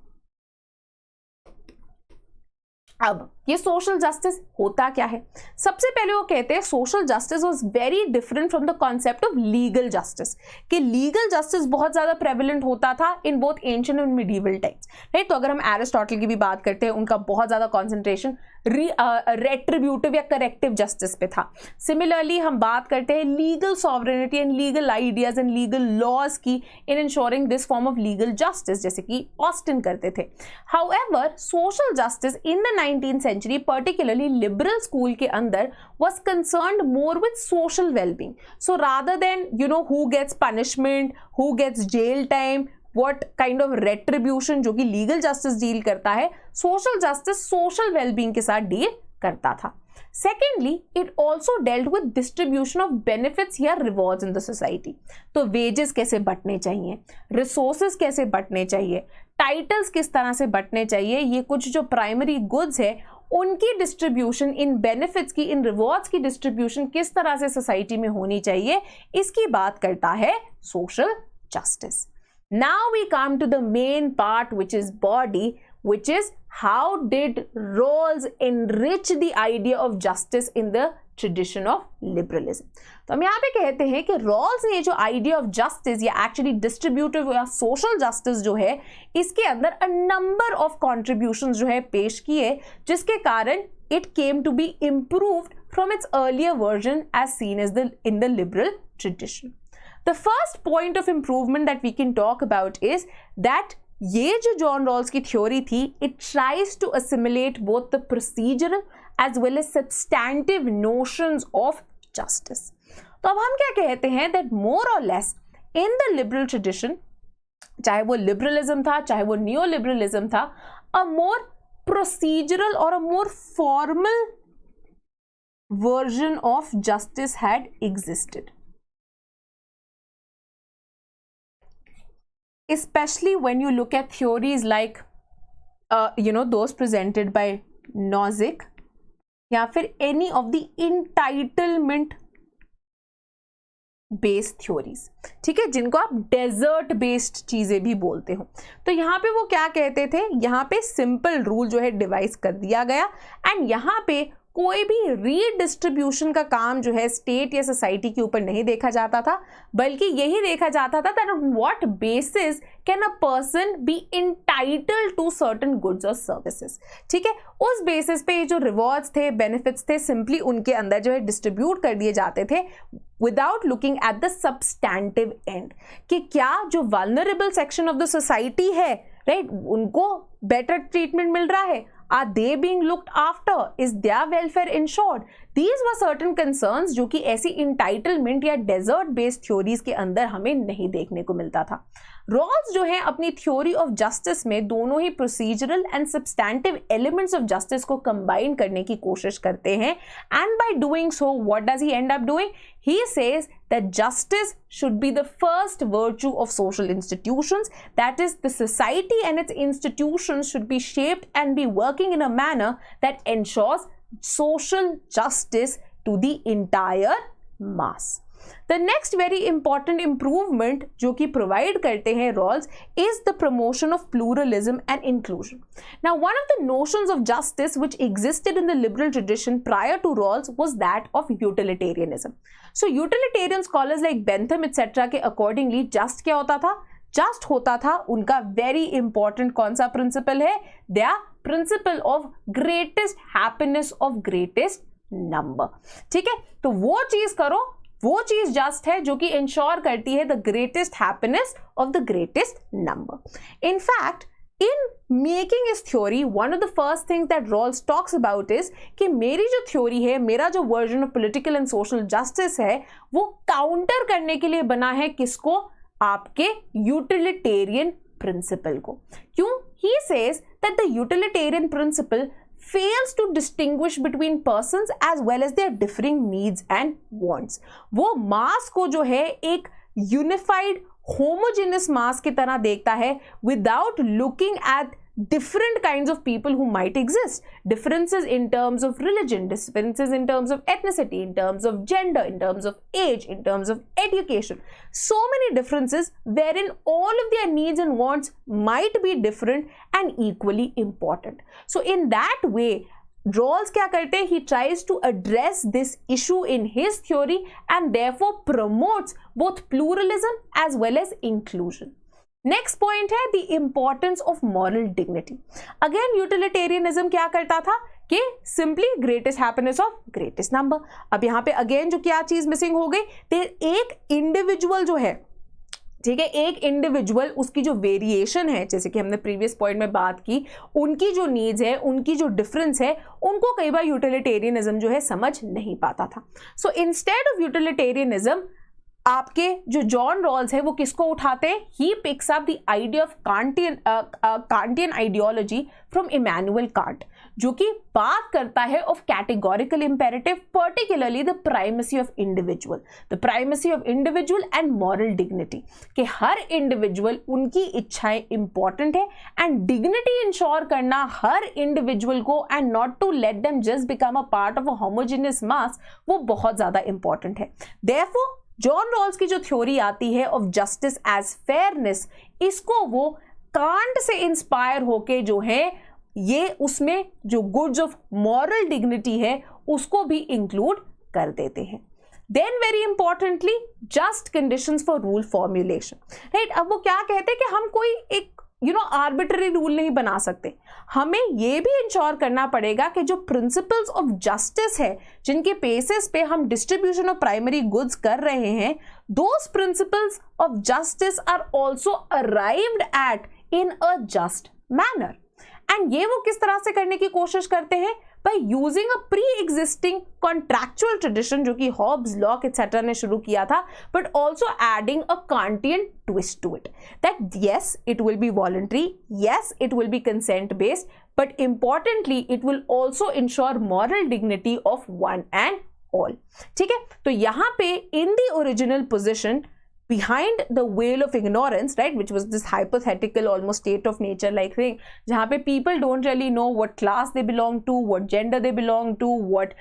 अब ये सोशल जस्टिस होता क्या है, सबसे पहले वो कहते हैं social justice was very different from the concept of legal justice, कि लीगल जस्टिस बहुत ज्यादा प्रेवलेंट होता था in both ancient and medieval times, right. तो अगर हम एरिस्टोटल की भी बात करते हैं, उनका बहुत ज्यादा कॉन्सेंट्रेशन रेट्रिब्यूटिव या करेक्टिव जस्टिस पे था। सिमिलरली हम बात करते हैं legal sovereignty and legal ideas and legal laws की in ensuring this form of legal justice, जैसे कि ऑस्टिन करते थे। However social justice in the 19th century, particularly liberal school के अंदर, was concerned more with social well-being. So rather than who gets punishment, who gets jail time, what kind of retribution जो कि legal justice deal करता है, social justice social wellbeing के साथ deal करता था। Secondly, it also dealt with distribution of benefits या rewards in the society. तो wages कैसे बंटने चाहिए, resources कैसे बंटने चाहिए, titles किस तरह से बंटने चाहिए, ये कुछ जो primary goods है उनकी डिस्ट्रीब्यूशन, इन बेनिफिट्स की, इन रिवॉर्ड्स की डिस्ट्रीब्यूशन किस तरह से सोसाइटी में होनी चाहिए, इसकी बात करता है social justice. Now we come to the main part, which is body, which is how did Rawls enrich the idea of justice in the tradition of liberalism. तो हम यहाँ पे कहते हैं कि Rawls ने जो idea of justice या actually distributive या social justice जो है, इसके अंदर a number of contributions जो है पेश किए, जिसके कारण it came to be improved from its earlier version as seen as in the liberal tradition. The first point of improvement that we can talk about is that ये जो John Rawls की theory थी, it tries to assimilate both the procedural as well as substantive notions of justice. तो अब हम क्या कहते हैं that more or less in the liberal tradition, चाहे वो liberalism था, चाहे वो neoliberalism था, a more procedural or a more formal version of justice had existed. Especially when you look at theories like those presented by Nozick या फिर any of the entitlement based theories, ठीक है, जिनको आप डेजर्ट बेस्ड चीजें भी बोलते हो। तो यहाँ पे वो क्या कहते थे, यहाँ पे सिंपल रूल जो है डिवाइस कर दिया गया, एंड यहाँ पे कोई भी रीडिस्ट्रीब्यूशन का काम जो है स्टेट या सोसाइटी के ऊपर नहीं देखा जाता था, बल्कि यही देखा जाता था that on what basis can a person be entitled to certain goods और सर्विसेज। ठीक है, उस बेसिस पे जो रिवॉर्ड्स थे, बेनिफिट्स थे, सिंपली उनके अंदर जो है डिस्ट्रीब्यूट कर दिए जाते थे without looking at the substantive and, कि क्या जो vulnerable section of the society है, राइट, उनको बेटर ट्रीटमेंट मिल रहा है, are they being looked after, is their welfare ensured, These were certain concerns जो कि ऐसी इंटाइटलमेंट या डेजर्ट बेस्ड थ्योरीज के अंदर हमें नहीं देखने को मिलता था। रॉल्स जो है अपनी थ्योरी ऑफ जस्टिस में दोनों ही procedural and substantive elements of justice को कंबाइन करने की कोशिश करते हैं, and by doing so what does he end up doing? He says that justice should be the first virtue of social institutions, that is, the society and its institutions should be shaped and be working in a manner that ensures social justice to the entire mass. The next very important improvement जो कि provide करते हैं Rawls is the promotion of pluralism and inclusion. Now, one of the notions of justice which existed in the liberal tradition prior to Rawls was that of utilitarianism. So, utilitarian scholars like Bentham etc. के accordingly just क्या होता था? Just होता था उनका very important कौन सा principle है? Their principle of greatest happiness of greatest number. ठीक है, तो वो चीज करो, वो चीज जस्ट है जो कि इंश्योर करती है the greatest happiness of the greatest number. In fact in making इस theory one of the first things that Rawls talks about is कि मेरी जो थ्योरी है, मेरा जो version of political and social justice है, वो काउंटर करने के लिए बना है किसको? आपके यूटिलिटेरियन प्रिंसिपल को। क्यों? He says that the utilitarian principle fails to distinguish between persons as well as their differing needs and wants. वो मास को जो है एक यूनिफाइड होमोजेनस मास की तरह देखता है without looking at different kinds of people who might exist. Differences in terms of religion, differences in terms of ethnicity, in terms of gender, in terms of age, in terms of education. So many differences wherein all of their needs and wants might be different and equally important. So in that way, Rawls क्या करते हैं? He tries to address this issue in his theory and therefore promotes both pluralism as well as inclusion. Next point है the importance of moral dignity. Again utilitarianism क्या करता था कि simply greatest happiness of greatest number. अब यहाँ पे again जो क्या चीज मिसिंग हो गई? एक इंडिविजुअल जो है, ठीक है, एक इंडिविजुअल उसकी जो वेरिएशन है, जैसे कि हमने प्रीवियस पॉइंट में बात की, उनकी जो नीड्स है, उनकी जो डिफरेंस है, उनको कई बार यूटिलिटेरियनिज्म जो है समझ नहीं पाता था। सो इंस्टेड ऑफ यूटिलिटेरियनिज्म आपके जो जॉन रॉल्स है वो किसको उठाते हैं? He picks up the idea of Kantian ideology from Immanuel Kant, जो कि बात करता है of categorical imperative, particularly the primacy of individual and moral dignity, कि हर इंडिविजुअल उनकी इच्छाएं इंपॉर्टेंट है एंड डिग्निटी इंश्योर करना हर इंडिविजुअल को and not to let them just become a part of a homogeneous mass, वो बहुत ज्यादा इंपॉर्टेंट है। देयरफॉर जॉन रॉल्स की जो थ्योरी आती है ऑफ जस्टिस एज फेयरनेस, इसको वो कांट से इंस्पायर होके जो है ये उसमें जो गुड्स ऑफ मॉरल डिग्निटी है उसको भी इंक्लूड कर देते हैं। Then very importantly just conditions for rule formulation, right. अब वो क्या कहते हैं कि हम कोई एक आर्बिट्ररी रूल नहीं बना सकते, हमें ये भी इंश्योर करना पड़ेगा कि जो प्रिंसिपल्स ऑफ जस्टिस है, जिनके बेसिस पे हम डिस्ट्रीब्यूशन ऑफ प्राइमरी गुड्स कर रहे हैं, those principles of justice are also arrived at in a just manner. And ये वो किस तरह से करने की कोशिश करते हैं? by using a pre-existing contractual tradition जो कि हॉब्स, लॉक etc. ने शुरू किया था, but also adding a Kantian twist to it, that yes, it will be voluntary, yes, it will be consent based, but importantly it will also ensure moral dignity of one and all. ठीक है, तो यहाँ पे in the original position behind the veil of ignorance, right, which was this hypothetical almost state of nature like thing, जहाँ पे people don't really know what class they belong to, what gender they belong to, what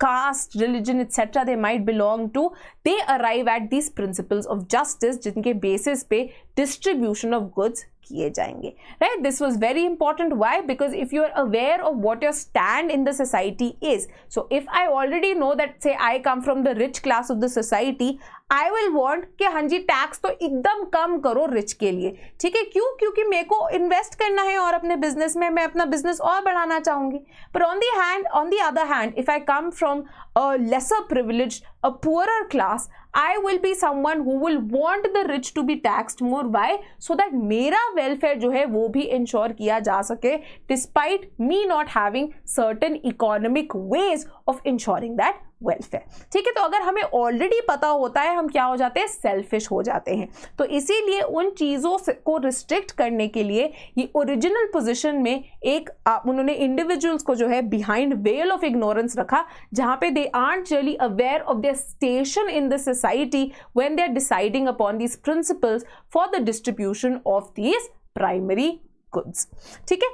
caste, religion etc. they might belong to, they arrive at these principles of justice जिनके basis पे distribution of goods किए जाएंगे, right? This was very important. Why? Because if you are aware of what your stand in the society is, so if I already know that, say I come from the rich class of the society, I will want कि हाँ जी tax तो एकदम कम करो rich के लिए, ठीक है, क्यों? क्योंकि मेरे को इन्वेस्ट करना है और अपने बिजनेस में मैं अपना बिजनेस और बढ़ाना चाहूंगी. पर on the other hand, if I come from a lesser privileged, a poorer class, I will be someone who will want the rich to be taxed more. Why? So that मेरा welfare जो है वो भी ensure किया जा सके, despite me not having certain economic ways of ensuring that welfare. ठीक है, तो अगर हमें ऑलरेडी पता होता है हम क्या हो जाते हैं, सेल्फिश हो जाते हैं। तो इसीलिए उन चीज़ों को रिस्ट्रिक्ट करने के लिए ये ओरिजिनल पोजीशन में एक उन्होंने इंडिविजुअल्स को जो है बिहाइंड वेल ऑफ इग्नोरेंस रखा, जहां पे they aren't really aware of their station in the society when they are deciding upon these principles for the distribution of these primary goods. ठीक है,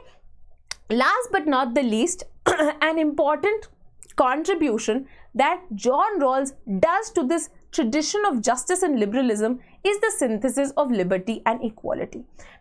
last but not the least, an important contribution that John Rawls does to this tradition of justice and liberalism is the synthesis of liberty and equality.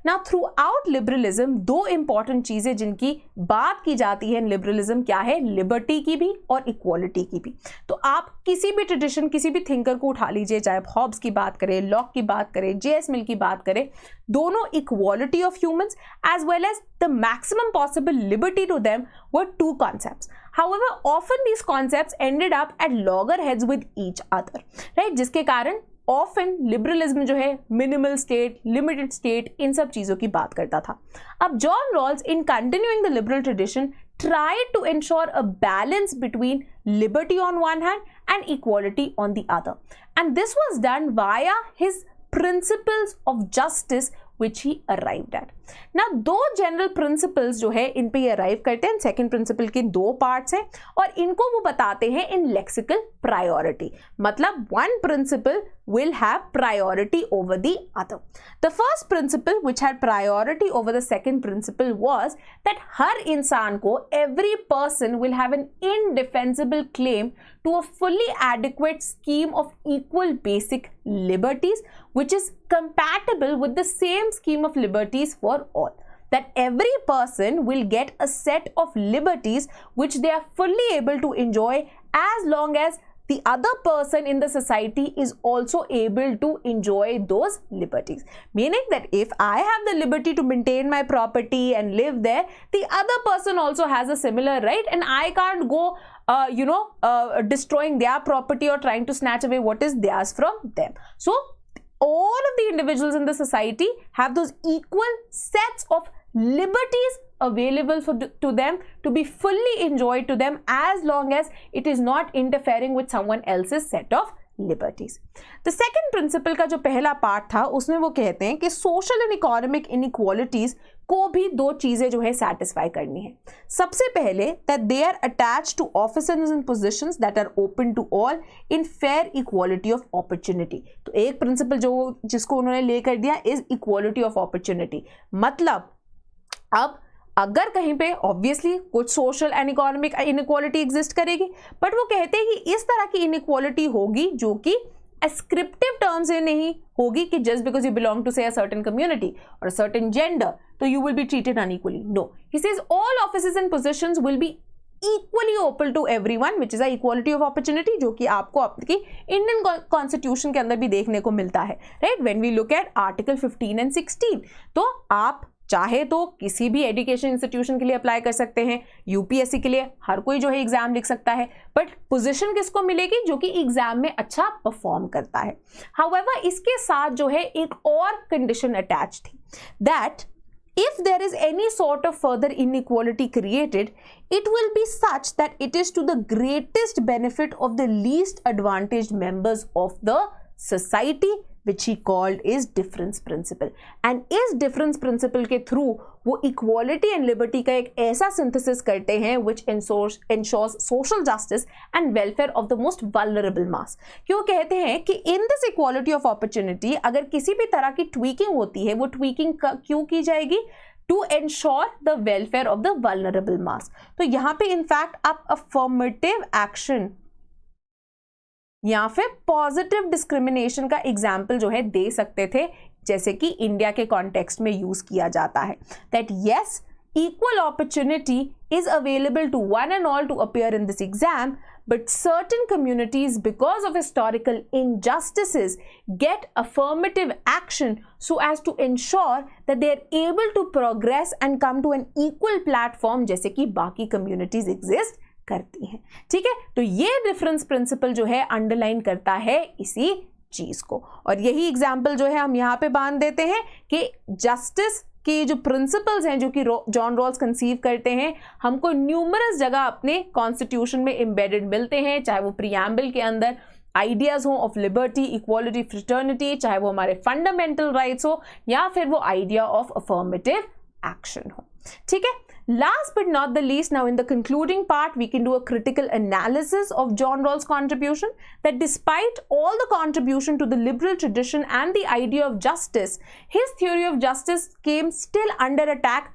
Now throughout liberalism दो important चीजें जिनकी बात की जाती है liberalism क्या है, liberty की भी और equality की भी। तो आप किसी भी tradition, किसी भी thinker को उठा लीजिए, चाहे हॉब्स की बात करें, लॉक की बात करें, J.S. मिल की बात करें, दोनों equality of humans as well as the maximum possible liberty to them were two concepts. However, often these concepts ended up at loggerheads with each other, right? जिसके कारण often liberalism जो है minimal state, limited state, इन सब चीज़ों की बात करता था। अब John Rawls in continuing the liberal tradition tried to ensure a balance between liberty on one hand and equality on the other, and this was done via his principles of justice which he arrived at. Now दो general principles जो है इन पे ये arrive करते हैं। Second principal के दो parts हैं और इनको वो बताते हैं इन लेक्सिकल प्रायोरिटी, मतलब one principle will have priority over the other. The first principle which had priority over the second principle was that हर इंसान को, every person will have an indefensible claim to a fully adequate scheme of equal basic liberties which is compatible with the same scheme of liberties for all. That every person will get a set of liberties which they are fully able to enjoy as long as the other person in the society is also able to enjoy those liberties. Meaning that if I have the liberty to maintain my property and live there, the other person also has a similar right, and I can't go destroying their property or trying to snatch away what is theirs from them. So all of the individuals in the society have those equal sets of liberties available to them to be fully enjoyed to them as long as it is not interfering with someone else's set of liberties. The second principle का जो पहला part था उसमें वो कहते हैं कि social and economic inequalities को भी दो चीजें जो है satisfy करनी है। सबसे पहले that they are attached to offices and positions that are open to all in fair equality of opportunity. तो एक principle जो जिसको उन्होंने लेकर दिया is equality of opportunity। मतलब अब अगर कहीं पे ऑब्वियसली कुछ social and economic inequality exist करेगी, बट वो कहते हैं कि इस तरह की इनइक्वालिटी होगी जो कि एस्क्रिप्टिव टर्म से नहीं होगी कि just because you belong to say a certain community और अ सर्टेन जेंडर तो you will be treated unequally. No, he says all offices and positions will be equally open to everyone which is a equality of opportunity, जो कि आपको आपकी Indian constitution के अंदर भी देखने को मिलता है, right? When we look at article 15 and 16, तो आप चाहे तो किसी भी एजुकेशन इंस्टीट्यूशन के लिए अप्लाई कर सकते हैं, यूपीएससी के लिए हर कोई जो है एग्जाम लिख सकता है, बट पोजीशन किसको मिलेगी? जो कि एग्जाम में अच्छा परफॉर्म करता है। हाउएवर इसके साथ जो है एक और कंडीशन अटैच थी, that if there is any sort of further inequality created, it will be such that it is to the greatest benefit of the least advantaged members of the society, which he called is difference principle. And इस difference principle के through वो equality and liberty का एक ऐसा synthesis करते हैं which ensures social justice and welfare of the most vulnerable mass. क्यों कहते हैं कि in this equality of opportunity अगर किसी भी तरह की tweaking होती है, वो tweaking क्यों की जाएगी? To ensure the welfare of the vulnerable mass. तो यहाँ पे in fact आप affirmative action या फिर पॉजिटिव डिस्क्रिमिनेशन का एग्जाम्पल जो है दे सकते थे, जैसे कि इंडिया के कॉन्टेक्स्ट में यूज किया जाता है, that yes equal opportunity is available to one and all to appear in this exam, but certain communities because of historical injustices get affirmative action so as to ensure that they are able to progress and come to an equal platform जैसे कि बाकी communities exist करती हैं। ठीक है, तो ये difference principle जो है अंडरलाइन करता है इसी चीज को, और यही एग्जाम्पल जो है हम यहाँ पे बांध देते हैं कि जस्टिस इसके जो प्रिंसिपल्स हैं जो कि जॉन रॉल्स कंसीव करते हैं, हमको न्यूमरस जगह अपने कॉन्स्टिट्यूशन में एम्बेडेड मिलते हैं, चाहे वो प्रीएम्बल के अंदर आइडियाज हो ऑफ लिबर्टी, इक्वालिटी, फ्रेटर्निटी, चाहे वो हमारे फंडामेंटल राइट्स हो या फिर वो आइडिया ऑफ अफर्मेटिव एक्शन हो। ठीक है, last but not the least, now in the concluding part we can do a critical analysis of John Rawls' contribution, that despite all the contribution to the liberal tradition and the idea of justice, his theory of justice came still under attack,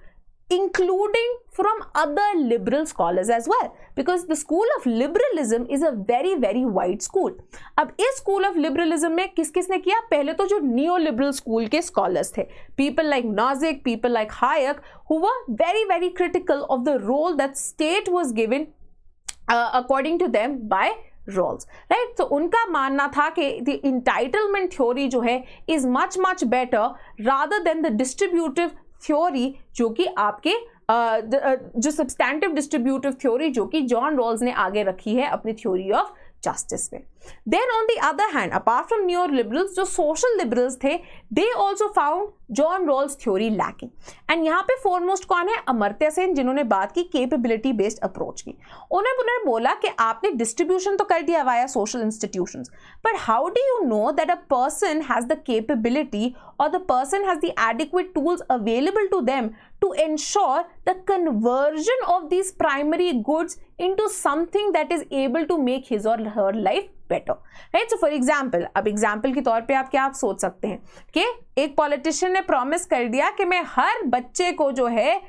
including from other liberal scholars as well, because the school of liberalism is a very very wide school. अब इस school of liberalism में किस किसने किया? पहले तो जो neoliberal school के scholars थे, people like Nozick, people like Hayek, who were very very critical of the role that state was given according to them by Rawls, right? तो उनका मानना था कि the entitlement theory जो है is much much better rather than the distributive theory जो कि आपके जो सब्सटैंटिव डिस्ट्रीब्यूटिव थ्योरी जो कि जॉन रॉल्स ने आगे रखी है अपनी थ्योरी ऑफ justice में. Then on the other hand, apart from neoliberals, जो social liberals थे, they also found John Rawls theory lacking. And यहाँ पे foremost कौन है? अमर्त्य सेन, जिन्होंने बात की capability based approach की. उन्होंने बोला कि आपने distribution तो कर दिया via social institutions, but how do you know that a person has the capability or the person has the adequate tools available to them to ensure the conversion of these primary goods into something that is able to make his or her life better, right? So for example, अब example के तौर पे आप क्या सोच सकते हैं कि एक politician ने promise कर दिया कि मैं हर बच्चे को जो है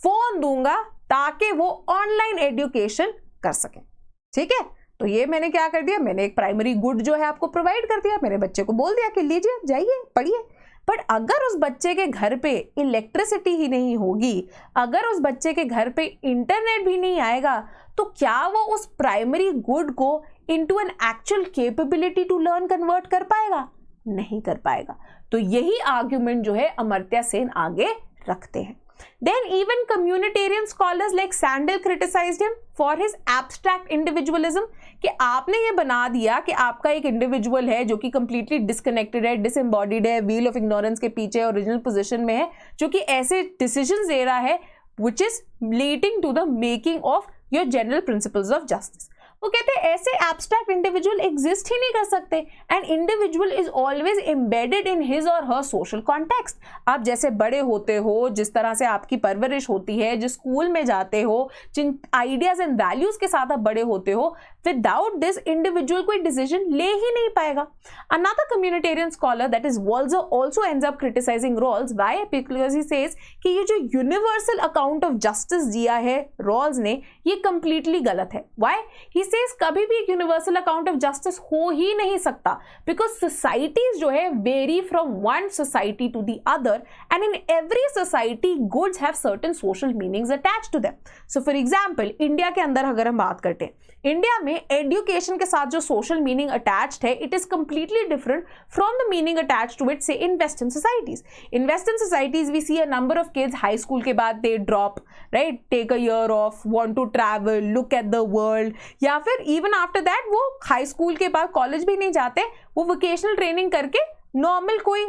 फोन दूंगा ताकि वो ऑनलाइन एजुकेशन कर सके. ठीक है, तो ये मैंने क्या कर दिया, मैंने एक प्राइमरी गुड जो है आपको प्रोवाइड कर दिया, मेरे बच्चे को बोल दिया कि लीजिए जाइए पढ़िए. बट अगर उस बच्चे के घर पे इलेक्ट्रिसिटी ही नहीं होगी, अगर उस बच्चे के घर पे इंटरनेट भी नहीं आएगा, तो क्या वो उस प्राइमरी गुड को into an actual capability to learn convert कर पाएगा? नहीं कर पाएगा. तो यही आर्ग्यूमेंट जो है अमर्त्य सेन आगे रखते हैं. Then even communitarian scholars like Sandel criticized him for his abstract individualism, कि आपने ये बना दिया कि आपका एक इंडिविजुअल है जो कि completely disconnected है, disembodied है, wheel of ignorance के पीछे ओरिजिनल पोजीशन में है, जो कि ऐसे डिसीजंस दे रहा है which is leading to the making of your general principles of justice. वो कहते हैं ऐसे एब्स्ट्रैक्ट इंडिविजुअल एग्जिस्ट ही नहीं कर सकते, and individual is always embedded in his और हर सोशल कॉन्टेक्स्ट. आप जैसे बड़े होते हो, जिस तरह से आपकी परवरिश होती है, जिस स्कूल में जाते हो, जिन आइडियाज एंड वैल्यूज के साथ आप बड़े होते हो, विदाउट दिस इंडिविजुअल कोई डिसीजन ले ही नहीं पाएगा. Another communitarian scholar, that is Walzer, also ends up criticizing Rawls. Why? Because he says कि ये जो universal account of justice दिया है Rawls ने, ये completely गलत है. Why? He says कभी भी एक universal account of justice हो ही नहीं सकता, because societies जो है vary from one society to the other, and in every society goods have certain social meanings attached to them. So for example, India के अंदर अगर हम बात करते हैं, इंडिया में एजुकेशन के साथ जो सोशल मीनिंग अटैच्ड है, it is completely different from the meaning attached to it से in western societies. In western societies we see a number of kids high school के बाद they drop, right, take a year off, want to travel, look at the world, या फिर even after that वो high school के बाद college भी नहीं जाते, वो वोकेशनल ट्रेनिंग करके नॉर्मल कोई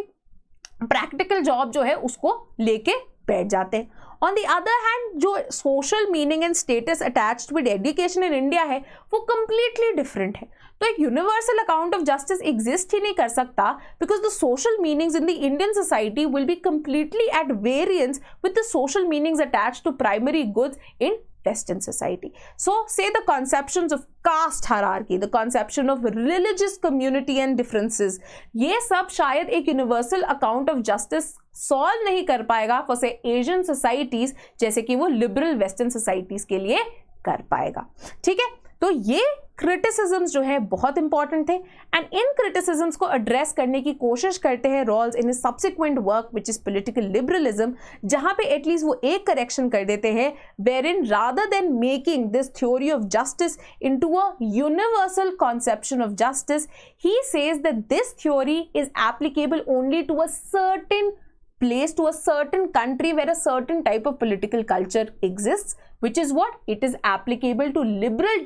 प्रैक्टिकल जॉब जो है उसको लेके बैठ जाते हैं. On the other hand, जो social meaning and status attached with education in India है, वो completely different है. तो एक universal account of justice exist ही नहीं कर सकता, because the social meanings in the Indian society will be completely at variance with the social meanings attached to primary goods in Western society. So, say the conceptions of caste hierarchy, the conception of religious community and differences, ये सब शायद एक universal account of justice solve नहीं कर पाएगा for से Asian societies, जैसे कि वो लिबरल वेस्टर्न सोसाइटीज के लिए कर पाएगा. ठीक है, तो ये क्रिटिसिज्म्स जो है बहुत इंपॉर्टेंट थे, एंड इन क्रिटिसिज्म्स को एड्रेस करने की कोशिश करते हैं Rawls in subsequent work which is political liberalism, जहां पे एटलीस्ट वो एक करेक्शन कर देते हैं, where in rather than making this theory of justice into a universal conception of justice, he says that this theory is applicable only to a certain place, to a certain country where a certain type of political culture exists, which is what? It is applicable to liberal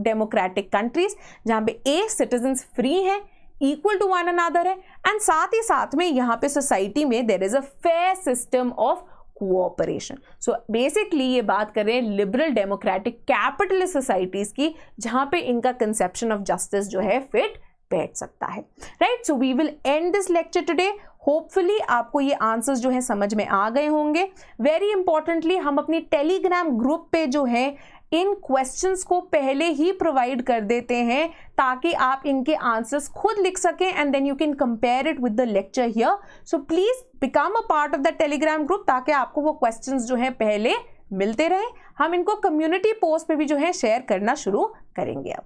democratic countries, जहाँ पे A, citizens free हैं, equal to one another है, एंड साथ ही साथ में यहाँ पे सोसाइटी में there is a fair system of cooperation. So basically ये बात कर रहे हैं लिबरल डेमोक्रेटिक कैपिटलिस्ट सोसाइटीज की, जहां पे इनका कंसेप्शन ऑफ जस्टिस जो है फिट बैठ सकता है. Right, so we will end this lecture today. Hopefully आपको ये आंसर्स जो है समझ में आ गए होंगे. वेरी इंपॉर्टेंटली हम अपनी टेलीग्राम ग्रुप पे जो है इन क्वेश्चंस को पहले ही प्रोवाइड कर देते हैं ताकि आप इनके आंसर्स खुद लिख सकें, and then you can compare it with the lecture here. So please become a part of the Telegram group ताकि आपको वो क्वेश्चंस जो है पहले मिलते रहे. हम इनको कम्युनिटी पोस्ट पे भी जो है शेयर करना शुरू करेंगे अब.